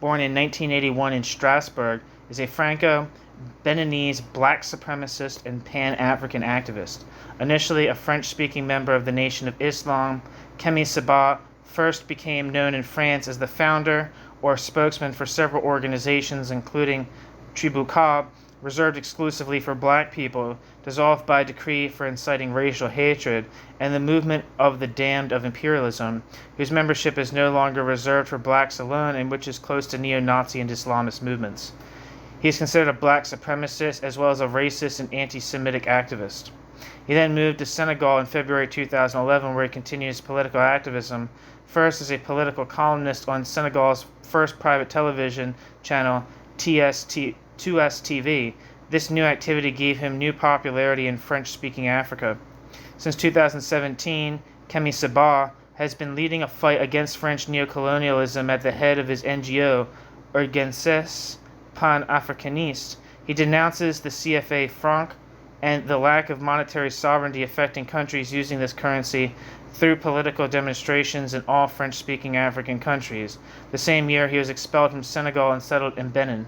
born in 1981 in Strasbourg, is a Franco-Beninese black supremacist and pan-African activist. Initially a French-speaking member of the Nation of Islam, Camille Sebat first became known in France as the founder or spokesman for several organizations, including Tribu Ka, reserved exclusively for black people, dissolved by decree for inciting racial hatred, and the movement of the Damned of Imperialism, whose membership is no longer reserved for blacks alone and which is close to neo-Nazi and Islamist movements. He is considered a black supremacist as well as a racist and anti-Semitic activist. He then moved to Senegal in February 2011, where he continued his political activism, first as a political columnist on Senegal's first private television channel, 2STV. This new activity gave him new popularity in French-speaking Africa. Since 2017, Kemi Seba has been leading a fight against French neocolonialism at the head of his NGO, Urgences Pan-Africaniste. He denounces the CFA franc and the lack of monetary sovereignty affecting countries using this currency through political demonstrations in all French-speaking African countries. The same year, he was expelled from Senegal and settled in Benin.